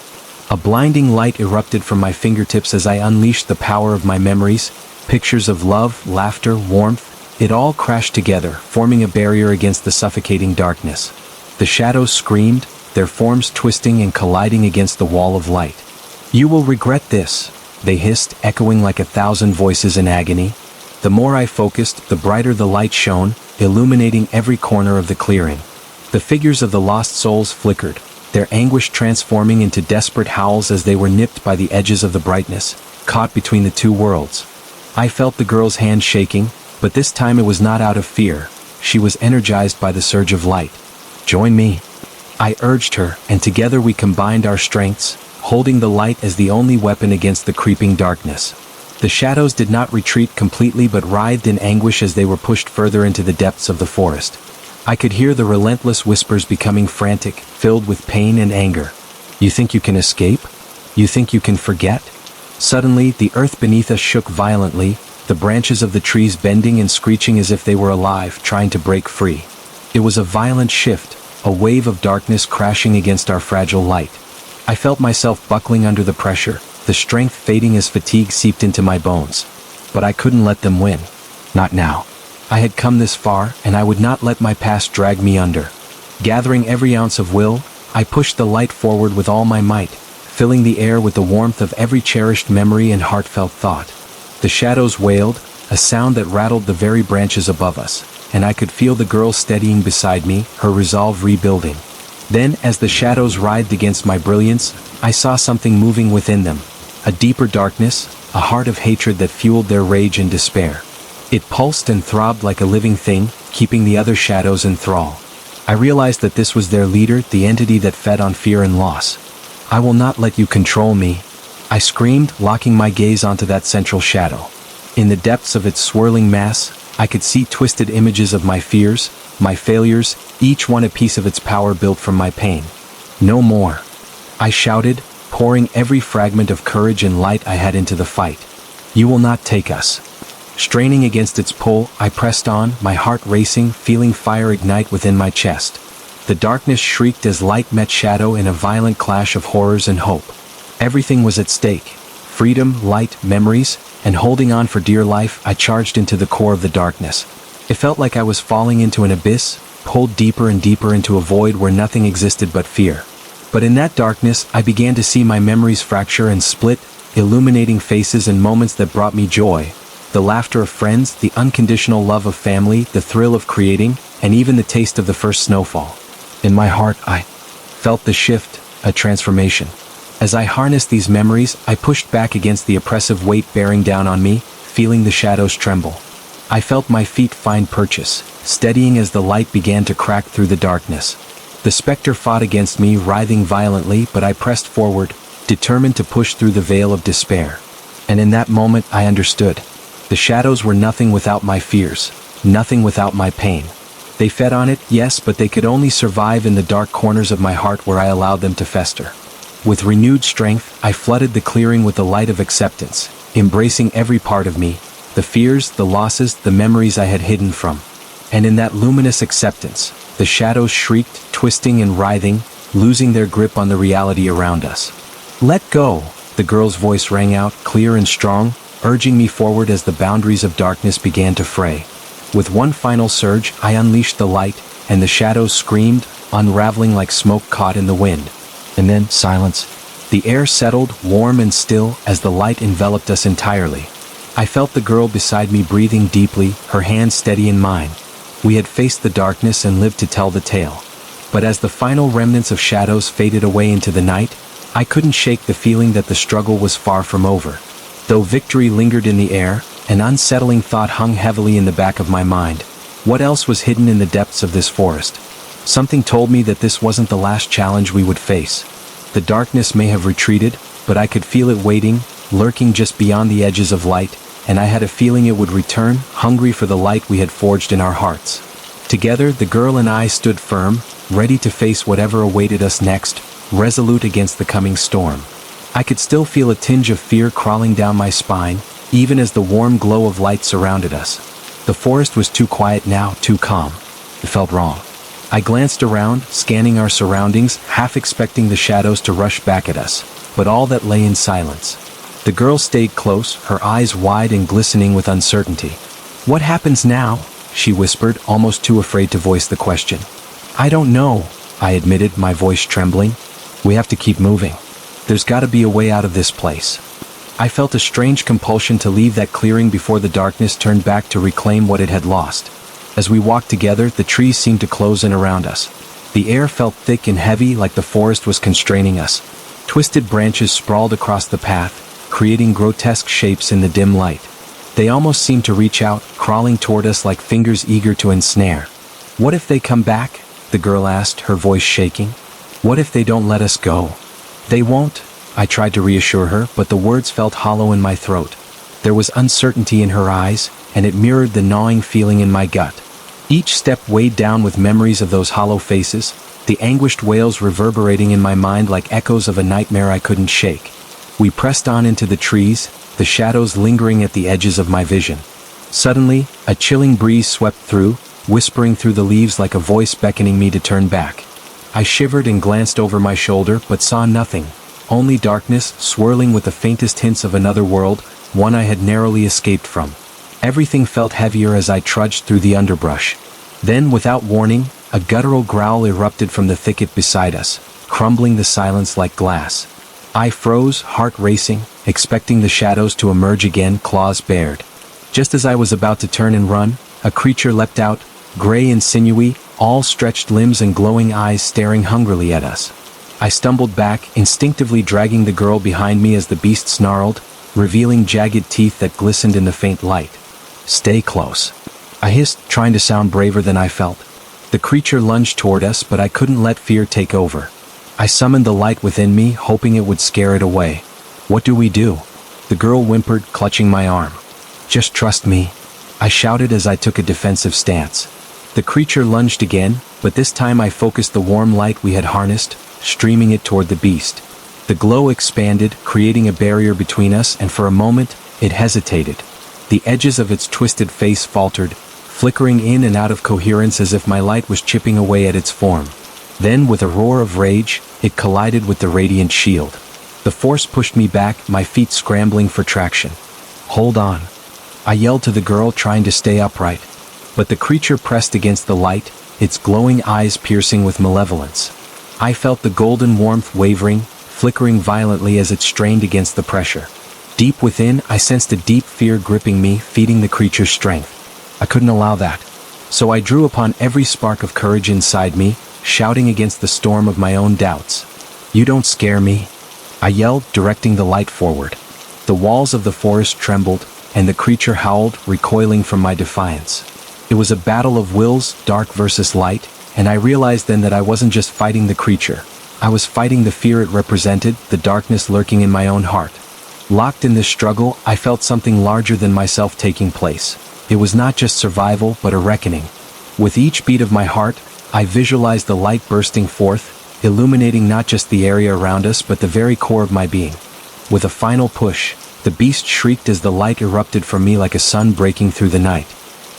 A blinding light erupted from my fingertips as I unleashed the power of my memories, pictures of love, laughter, warmth. It all crashed together, forming a barrier against the suffocating darkness. The shadows screamed, their forms twisting and colliding against the wall of light. "You will regret this," they hissed, echoing like 1,000 voices in agony. The more I focused, the brighter the light shone, illuminating every corner of the clearing. The figures of the lost souls flickered, their anguish transforming into desperate howls as they were nipped by the edges of the brightness, caught between the two worlds. I felt the girl's hand shaking, but this time it was not out of fear. She was energized by the surge of light. "Join me," I urged her, and together we combined our strengths, holding the light as the only weapon against the creeping darkness. The shadows did not retreat completely but writhed in anguish as they were pushed further into the depths of the forest. I could hear the relentless whispers becoming frantic, filled with pain and anger. You think you can escape? You think you can forget? Suddenly, the earth beneath us shook violently, the branches of the trees bending and screeching as if they were alive, trying to break free. It was a violent shift, a wave of darkness crashing against our fragile light. I felt myself buckling under the pressure, the strength fading as fatigue seeped into my bones. But I couldn't let them win. Not now. I had come this far, and I would not let my past drag me under. Gathering every ounce of will, I pushed the light forward with all my might, filling the air with the warmth of every cherished memory and heartfelt thought. The shadows wailed, a sound that rattled the very branches above us, and I could feel the girl steadying beside me, her resolve rebuilding. Then, as the shadows writhed against my brilliance, I saw something moving within them. A deeper darkness, a heart of hatred that fueled their rage and despair. It pulsed and throbbed like a living thing, keeping the other shadows in thrall. I realized that this was their leader, the entity that fed on fear and loss. I will not let you control me, I screamed, locking my gaze onto that central shadow. In the depths of its swirling mass, I could see twisted images of my fears, my failures, each one a piece of its power built from my pain. No more, I shouted, pouring every fragment of courage and light I had into the fight. You will not take us. Straining against its pull, I pressed on, my heart racing, feeling fire ignite within my chest. The darkness shrieked as light met shadow in a violent clash of horrors and hope. Everything was at stake. Freedom, light, memories, and holding on for dear life, I charged into the core of the darkness. It felt like I was falling into an abyss, pulled deeper and deeper into a void where nothing existed but fear. But in that darkness, I began to see my memories fracture and split, illuminating faces and moments that brought me joy. The laughter of friends, the unconditional love of family, the thrill of creating, and even the taste of the first snowfall. In my heart, I felt the shift, a transformation. As I harnessed these memories, I pushed back against the oppressive weight bearing down on me, feeling the shadows tremble. I felt my feet find purchase, steadying as the light began to crack through the darkness. The specter fought against me, writhing violently, but I pressed forward, determined to push through the veil of despair. And in that moment, I understood. The shadows were nothing without my fears, nothing without my pain. They fed on it, yes, but they could only survive in the dark corners of my heart where I allowed them to fester. With renewed strength, I flooded the clearing with the light of acceptance, embracing every part of me, the fears, the losses, the memories I had hidden from. And in that luminous acceptance, the shadows shrieked, twisting and writhing, losing their grip on the reality around us. Let go, the girl's voice rang out, clear and strong, urging me forward as the boundaries of darkness began to fray. With one final surge, I unleashed the light, and the shadows screamed, unraveling like smoke caught in the wind. And then, silence. The air settled, warm and still, as the light enveloped us entirely. I felt the girl beside me breathing deeply, her hand steady in mine. We had faced the darkness and lived to tell the tale. But as the final remnants of shadows faded away into the night, I couldn't shake the feeling that the struggle was far from over. Though victory lingered in the air, an unsettling thought hung heavily in the back of my mind. What else was hidden in the depths of this forest? Something told me that this wasn't the last challenge we would face. The darkness may have retreated, but I could feel it waiting, lurking just beyond the edges of light, and I had a feeling it would return, hungry for the light we had forged in our hearts. Together, the girl and I stood firm, ready to face whatever awaited us next, resolute against the coming storm. I could still feel a tinge of fear crawling down my spine, even as the warm glow of light surrounded us. The forest was too quiet now, too calm. It felt wrong. I glanced around, scanning our surroundings, half expecting the shadows to rush back at us, but all that lay in silence. The girl stayed close, her eyes wide and glistening with uncertainty. "What happens now?" she whispered, almost too afraid to voice the question. "I don't know," I admitted, my voice trembling. "We have to keep moving. There's got to be a way out of this place." I felt a strange compulsion to leave that clearing before the darkness turned back to reclaim what it had lost. As we walked together, the trees seemed to close in around us. The air felt thick and heavy, like the forest was constraining us. Twisted branches sprawled across the path, creating grotesque shapes in the dim light. They almost seemed to reach out, crawling toward us like fingers eager to ensnare. "What if they come back?" the girl asked, her voice shaking. "What if they don't let us go?" "They won't," I tried to reassure her, but the words felt hollow in my throat. There was uncertainty in her eyes, and it mirrored the gnawing feeling in my gut. Each step weighed down with memories of those hollow faces, the anguished wails reverberating in my mind like echoes of a nightmare I couldn't shake. We pressed on into the trees, the shadows lingering at the edges of my vision. Suddenly, a chilling breeze swept through, whispering through the leaves like a voice beckoning me to turn back. I shivered and glanced over my shoulder but saw nothing, only darkness swirling with the faintest hints of another world, one I had narrowly escaped from. Everything felt heavier as I trudged through the underbrush. Then, without warning, a guttural growl erupted from the thicket beside us, crumbling the silence like glass. I froze, heart racing, expecting the shadows to emerge again, claws bared. Just as I was about to turn and run, a creature leapt out, gray and sinewy, all stretched limbs and glowing eyes staring hungrily at us. I stumbled back, instinctively dragging the girl behind me as the beast snarled, revealing jagged teeth that glistened in the faint light. "Stay close," I hissed, trying to sound braver than I felt. The creature lunged toward us, but I couldn't let fear take over. I summoned the light within me, hoping it would scare it away. "What do we do?" The girl whimpered, clutching my arm. "Just trust me," I shouted as I took a defensive stance. The creature lunged again, but this time I focused the warm light we had harnessed, streaming it toward the beast. The glow expanded, creating a barrier between us, and for a moment, it hesitated. The edges of its twisted face faltered, flickering in and out of coherence as if my light was chipping away at its form. Then, with a roar of rage, it collided with the radiant shield. The force pushed me back, my feet scrambling for traction. "Hold on," I yelled to the girl, trying to stay upright. But the creature pressed against the light, its glowing eyes piercing with malevolence. I felt the golden warmth wavering, flickering violently as it strained against the pressure. Deep within, I sensed a deep fear gripping me, feeding the creature's strength. I couldn't allow that. So I drew upon every spark of courage inside me, shouting against the storm of my own doubts. "You don't scare me," I yelled, directing the light forward. The walls of the forest trembled, and the creature howled, recoiling from my defiance. It was a battle of wills, dark versus light, and I realized then that I wasn't just fighting the creature. I was fighting the fear it represented, the darkness lurking in my own heart. Locked in this struggle, I felt something larger than myself taking place. It was not just survival, but a reckoning. With each beat of my heart, I visualized the light bursting forth, illuminating not just the area around us, but the very core of my being. With a final push, the beast shrieked as the light erupted from me like a sun breaking through the night.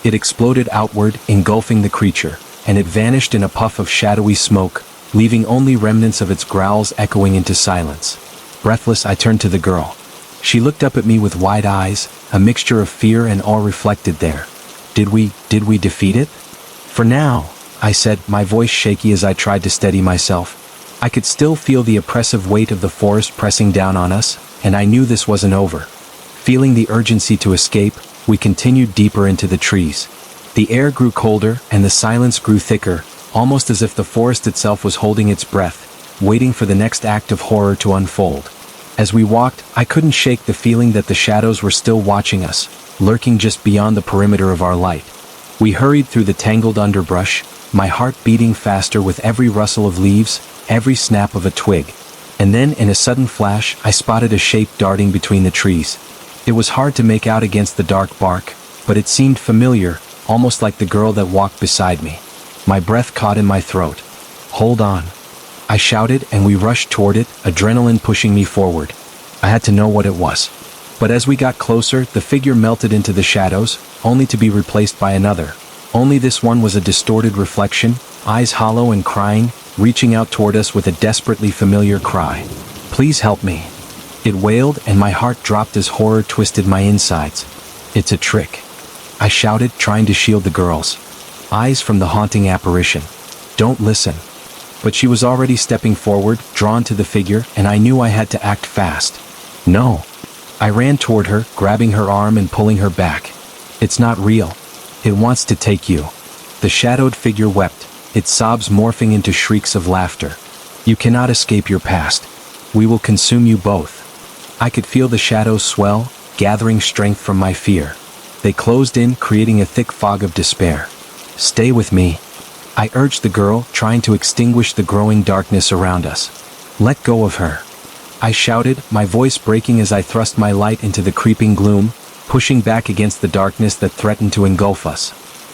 It exploded outward, engulfing the creature, and it vanished in a puff of shadowy smoke, leaving only remnants of its growls echoing into silence. Breathless, I turned to the girl. She looked up at me with wide eyes, a mixture of fear and awe reflected there. Did we defeat it?" "For now," I said, my voice shaky as I tried to steady myself. I could still feel the oppressive weight of the forest pressing down on us, and I knew this wasn't over. Feeling the urgency to escape, we continued deeper into the trees. The air grew colder, and the silence grew thicker, almost as if the forest itself was holding its breath, waiting for the next act of horror to unfold. As we walked, I couldn't shake the feeling that the shadows were still watching us, lurking just beyond the perimeter of our light. We hurried through the tangled underbrush, my heart beating faster with every rustle of leaves, every snap of a twig. And then, in a sudden flash, I spotted a shape darting between the trees. It was hard to make out against the dark bark, but it seemed familiar, almost like the girl that walked beside me. My breath caught in my throat. "Hold on," I shouted, and we rushed toward it, adrenaline pushing me forward. I had to know what it was. But as we got closer, the figure melted into the shadows, only to be replaced by another. Only this one was a distorted reflection, eyes hollow and crying, reaching out toward us with a desperately familiar cry. "Please help me," it wailed, and my heart dropped as horror twisted my insides. "It's a trick," I shouted, trying to shield the girl's eyes from the haunting apparition. "Don't listen." But she was already stepping forward, drawn to the figure, and I knew I had to act fast. "No." I ran toward her, grabbing her arm and pulling her back. "It's not real. It wants to take you." The shadowed figure wept, its sobs morphing into shrieks of laughter. "You cannot escape your past. We will consume you both." I could feel the shadows swell, gathering strength from my fear. They closed in, creating a thick fog of despair. "Stay with me," I urged the girl, trying to extinguish the growing darkness around us. "Let go of her," I shouted, my voice breaking as I thrust my light into the creeping gloom, pushing back against the darkness that threatened to engulf us.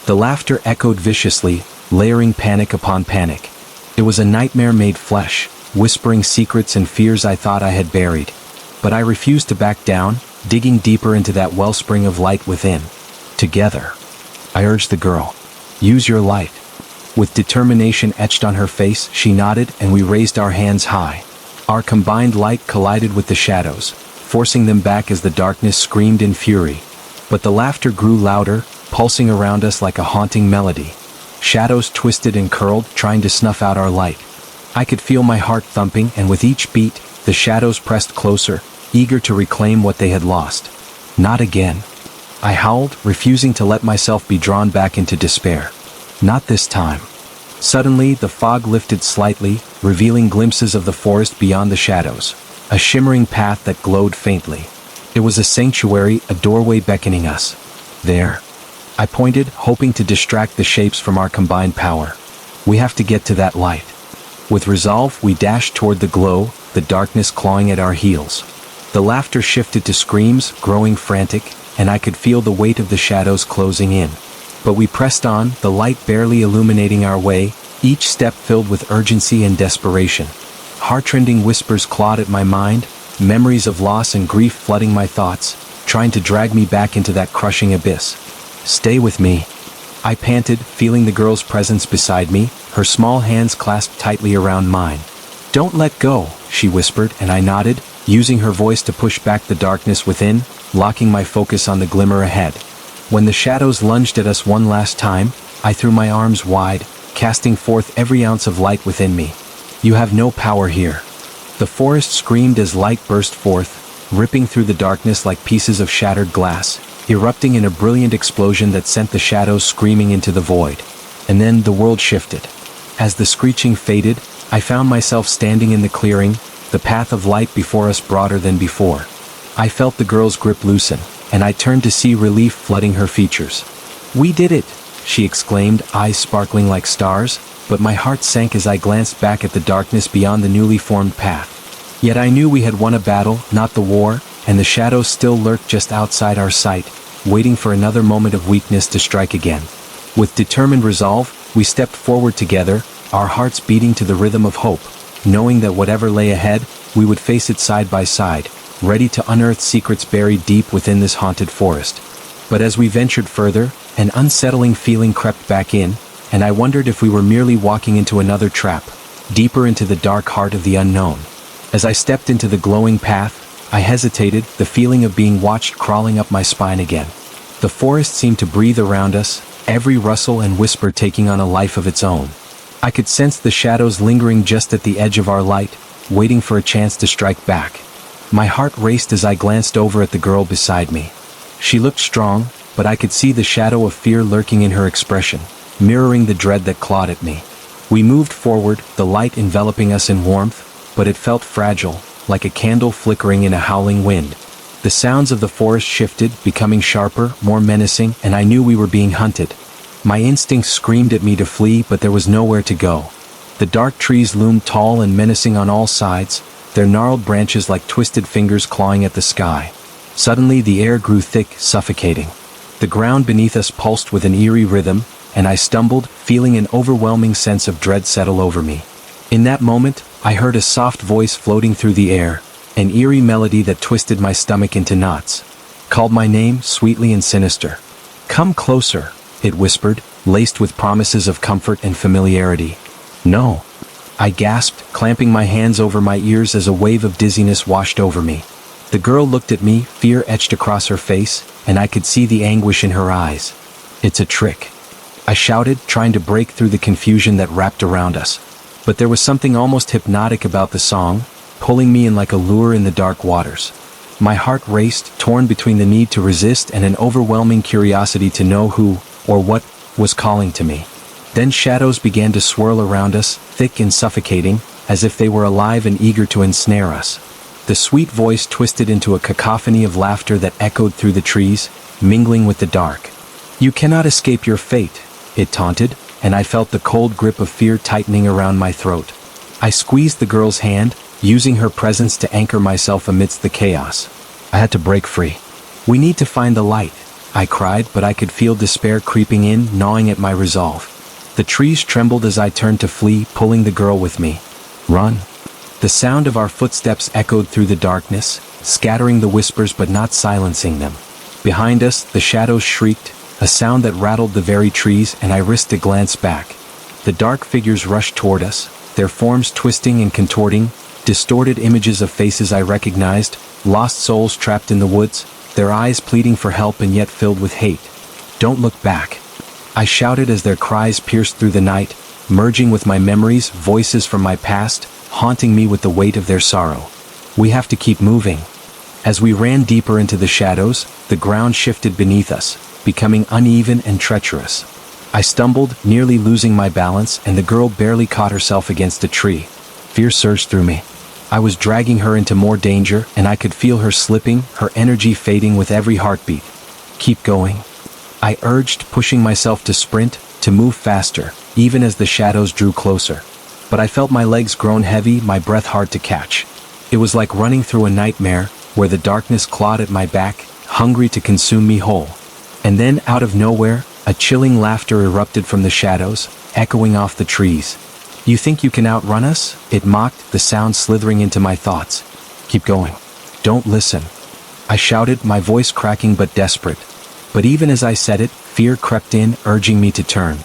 The laughter echoed viciously, layering panic upon panic. It was a nightmare made flesh, whispering secrets and fears I thought I had buried. But I refused to back down, digging deeper into that wellspring of light within. Together, I urged the girl, use your light. With determination etched on her face, she nodded and we raised our hands high. Our combined light collided with the shadows, forcing them back as the darkness screamed in fury. But the laughter grew louder, pulsing around us like a haunting melody. Shadows twisted and curled, trying to snuff out our light. I could feel my heart thumping, and with each beat, the shadows pressed closer, eager to reclaim what they had lost. Not again. I howled, refusing to let myself be drawn back into despair. Not this time. Suddenly, the fog lifted slightly, revealing glimpses of the forest beyond the shadows, a shimmering path that glowed faintly. It was a sanctuary, a doorway beckoning us. There. I pointed, hoping to distract the shapes from our combined power. We have to get to that light. With resolve, we dashed toward the glow, the darkness clawing at our heels. The laughter shifted to screams, growing frantic, and I could feel the weight of the shadows closing in. But we pressed on, the light barely illuminating our way, each step filled with urgency and desperation. Heart-rending whispers clawed at my mind, memories of loss and grief flooding my thoughts, trying to drag me back into that crushing abyss. Stay with me. I panted, feeling the girl's presence beside me, her small hands clasped tightly around mine. Don't let go, she whispered, and I nodded, using her voice to push back the darkness within, locking my focus on the glimmer ahead. When the shadows lunged at us one last time, I threw my arms wide, casting forth every ounce of light within me. You have no power here. The forest screamed as light burst forth, ripping through the darkness like pieces of shattered glass, erupting in a brilliant explosion that sent the shadows screaming into the void. And then the world shifted. As the screeching faded, I found myself standing in the clearing, the path of light before us broader than before. I felt the girl's grip loosen, and I turned to see relief flooding her features. We did it, she exclaimed, eyes sparkling like stars, but my heart sank as I glanced back at the darkness beyond the newly formed path. Yet I knew we had won a battle, not the war, and the shadows still lurked just outside our sight, waiting for another moment of weakness to strike again. With determined resolve, we stepped forward together, our hearts beating to the rhythm of hope, knowing that whatever lay ahead, we would face it side by side, ready to unearth secrets buried deep within this haunted forest. But as we ventured further, an unsettling feeling crept back in, and I wondered if we were merely walking into another trap, deeper into the dark heart of the unknown. As I stepped into the glowing path, I hesitated, the feeling of being watched crawling up my spine again. The forest seemed to breathe around us, every rustle and whisper taking on a life of its own. I could sense the shadows lingering just at the edge of our light, waiting for a chance to strike back. My heart raced as I glanced over at the girl beside me. She looked strong, but I could see the shadow of fear lurking in her expression, mirroring the dread that clawed at me. We moved forward, the light enveloping us in warmth, but it felt fragile, like a candle flickering in a howling wind. The sounds of the forest shifted, becoming sharper, more menacing, and I knew we were being hunted. My instincts screamed at me to flee, but there was nowhere to go. The dark trees loomed tall and menacing on all sides, their gnarled branches like twisted fingers clawing at the sky. Suddenly the air grew thick, suffocating. The ground beneath us pulsed with an eerie rhythm, and I stumbled, feeling an overwhelming sense of dread settle over me. In that moment, I heard a soft voice floating through the air, an eerie melody that twisted my stomach into knots. Called my name, sweetly and sinister. Come closer, it whispered, laced with promises of comfort and familiarity. No. I gasped, clamping my hands over my ears as a wave of dizziness washed over me. The girl looked at me, fear etched across her face, and I could see the anguish in her eyes. It's a trick, I shouted, trying to break through the confusion that wrapped around us. But there was something almost hypnotic about the song, pulling me in like a lure in the dark waters. My heart raced, torn between the need to resist and an overwhelming curiosity to know who, or what, was calling to me. Then shadows began to swirl around us, thick and suffocating, as if they were alive and eager to ensnare us. The sweet voice twisted into a cacophony of laughter that echoed through the trees, mingling with the dark. You cannot escape your fate, it taunted, and I felt the cold grip of fear tightening around my throat. I squeezed the girl's hand, using her presence to anchor myself amidst the chaos. I had to break free. We need to find the light, I cried, but I could feel despair creeping in, gnawing at my resolve. The trees trembled as I turned to flee, pulling the girl with me. Run. The sound of our footsteps echoed through the darkness, scattering the whispers but not silencing them. Behind us, the shadows shrieked, a sound that rattled the very trees, and I risked a glance back. The dark figures rushed toward us, their forms twisting and contorting, distorted images of faces I recognized, lost souls trapped in the woods, their eyes pleading for help and yet filled with hate. "Don't look back," I shouted as their cries pierced through the night, merging with my memories, voices from my past, haunting me with the weight of their sorrow. "We have to keep moving." As we ran deeper into the shadows, the ground shifted beneath us, becoming uneven and treacherous. I stumbled, nearly losing my balance, and the girl barely caught herself against a tree. Fear surged through me. I was dragging her into more danger, and I could feel her slipping, her energy fading with every heartbeat. "Keep going," I urged, pushing myself to sprint, to move faster, even as the shadows drew closer. But I felt my legs grown heavy, my breath hard to catch. It was like running through a nightmare, where the darkness clawed at my back, hungry to consume me whole. And then, out of nowhere, a chilling laughter erupted from the shadows, echoing off the trees. "You think you can outrun us?" it mocked, the sound slithering into my thoughts. "Keep going. Don't listen," I shouted, my voice cracking but desperate. But even as I said it, fear crept in, urging me to turn.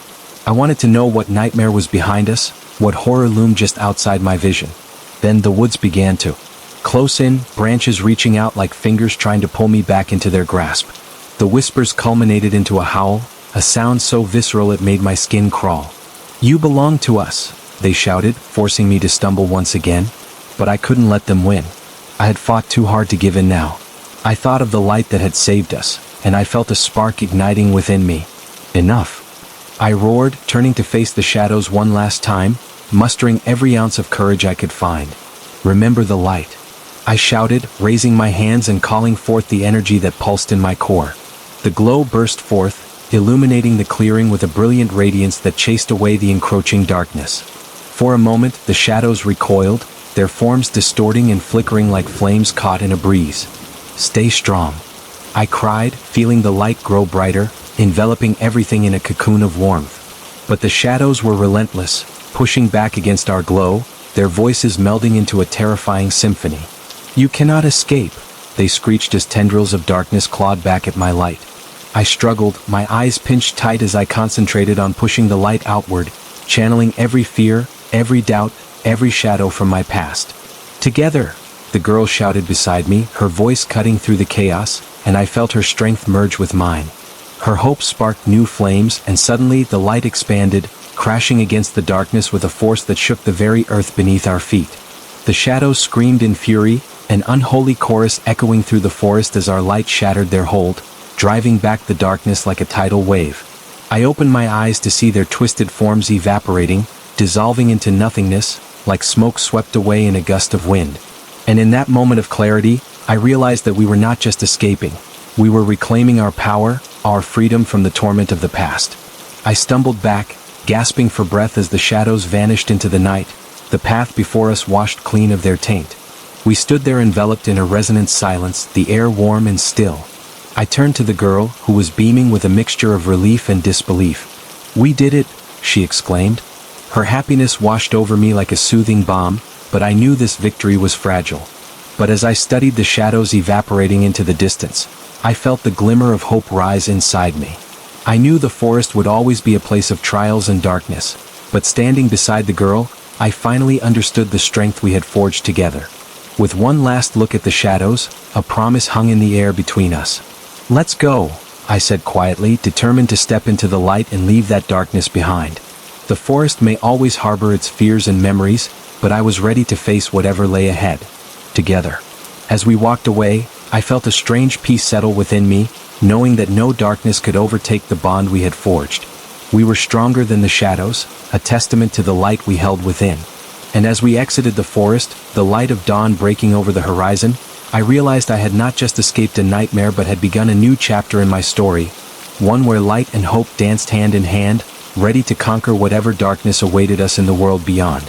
I wanted to know what nightmare was behind us, what horror loomed just outside my vision. Then the woods began to close in, branches reaching out like fingers trying to pull me back into their grasp. The whispers culminated into a howl, a sound so visceral it made my skin crawl. "You belong to us," they shouted, forcing me to stumble once again. But I couldn't let them win. I had fought too hard to give in now. I thought of the light that had saved us, and I felt a spark igniting within me. "Enough," I roared, turning to face the shadows one last time, mustering every ounce of courage I could find. "Remember the light," I shouted, raising my hands and calling forth the energy that pulsed in my core. The glow burst forth, illuminating the clearing with a brilliant radiance that chased away the encroaching darkness. For a moment, the shadows recoiled, their forms distorting and flickering like flames caught in a breeze. "Stay strong," I cried, feeling the light grow brighter, enveloping everything in a cocoon of warmth. But the shadows were relentless, pushing back against our glow, their voices melding into a terrifying symphony. "You cannot escape," they screeched as tendrils of darkness clawed back at my light. I struggled, my eyes pinched tight as I concentrated on pushing the light outward, channeling every fear, every doubt, every shadow from my past. "Together," the girl shouted beside me, her voice cutting through the chaos, and I felt her strength merge with mine. Her hope sparked new flames, and suddenly the light expanded, crashing against the darkness with a force that shook the very earth beneath our feet. The shadows screamed in fury, an unholy chorus echoing through the forest as our light shattered their hold, driving back the darkness like a tidal wave. I opened my eyes to see their twisted forms evaporating, dissolving into nothingness, like smoke swept away in a gust of wind. And in that moment of clarity, I realized that we were not just escaping. We were reclaiming our power, our freedom from the torment of the past. I stumbled back, gasping for breath as the shadows vanished into the night, the path before us washed clean of their taint. We stood there enveloped in a resonant silence, the air warm and still. I turned to the girl, who was beaming with a mixture of relief and disbelief. "We did it," she exclaimed. Her happiness washed over me like a soothing balm, but I knew this victory was fragile. But as I studied the shadows evaporating into the distance, I felt the glimmer of hope rise inside me. I knew the forest would always be a place of trials and darkness, but standing beside the girl, I finally understood the strength we had forged together. With one last look at the shadows, a promise hung in the air between us. "Let's go," I said quietly, determined to step into the light and leave that darkness behind. The forest may always harbor its fears and memories, but I was ready to face whatever lay ahead. Together. As we walked away, I felt a strange peace settle within me, knowing that no darkness could overtake the bond we had forged. We were stronger than the shadows, a testament to the light we held within. And as we exited the forest, the light of dawn breaking over the horizon, I realized I had not just escaped a nightmare but had begun a new chapter in my story, one where light and hope danced hand in hand, ready to conquer whatever darkness awaited us in the world beyond.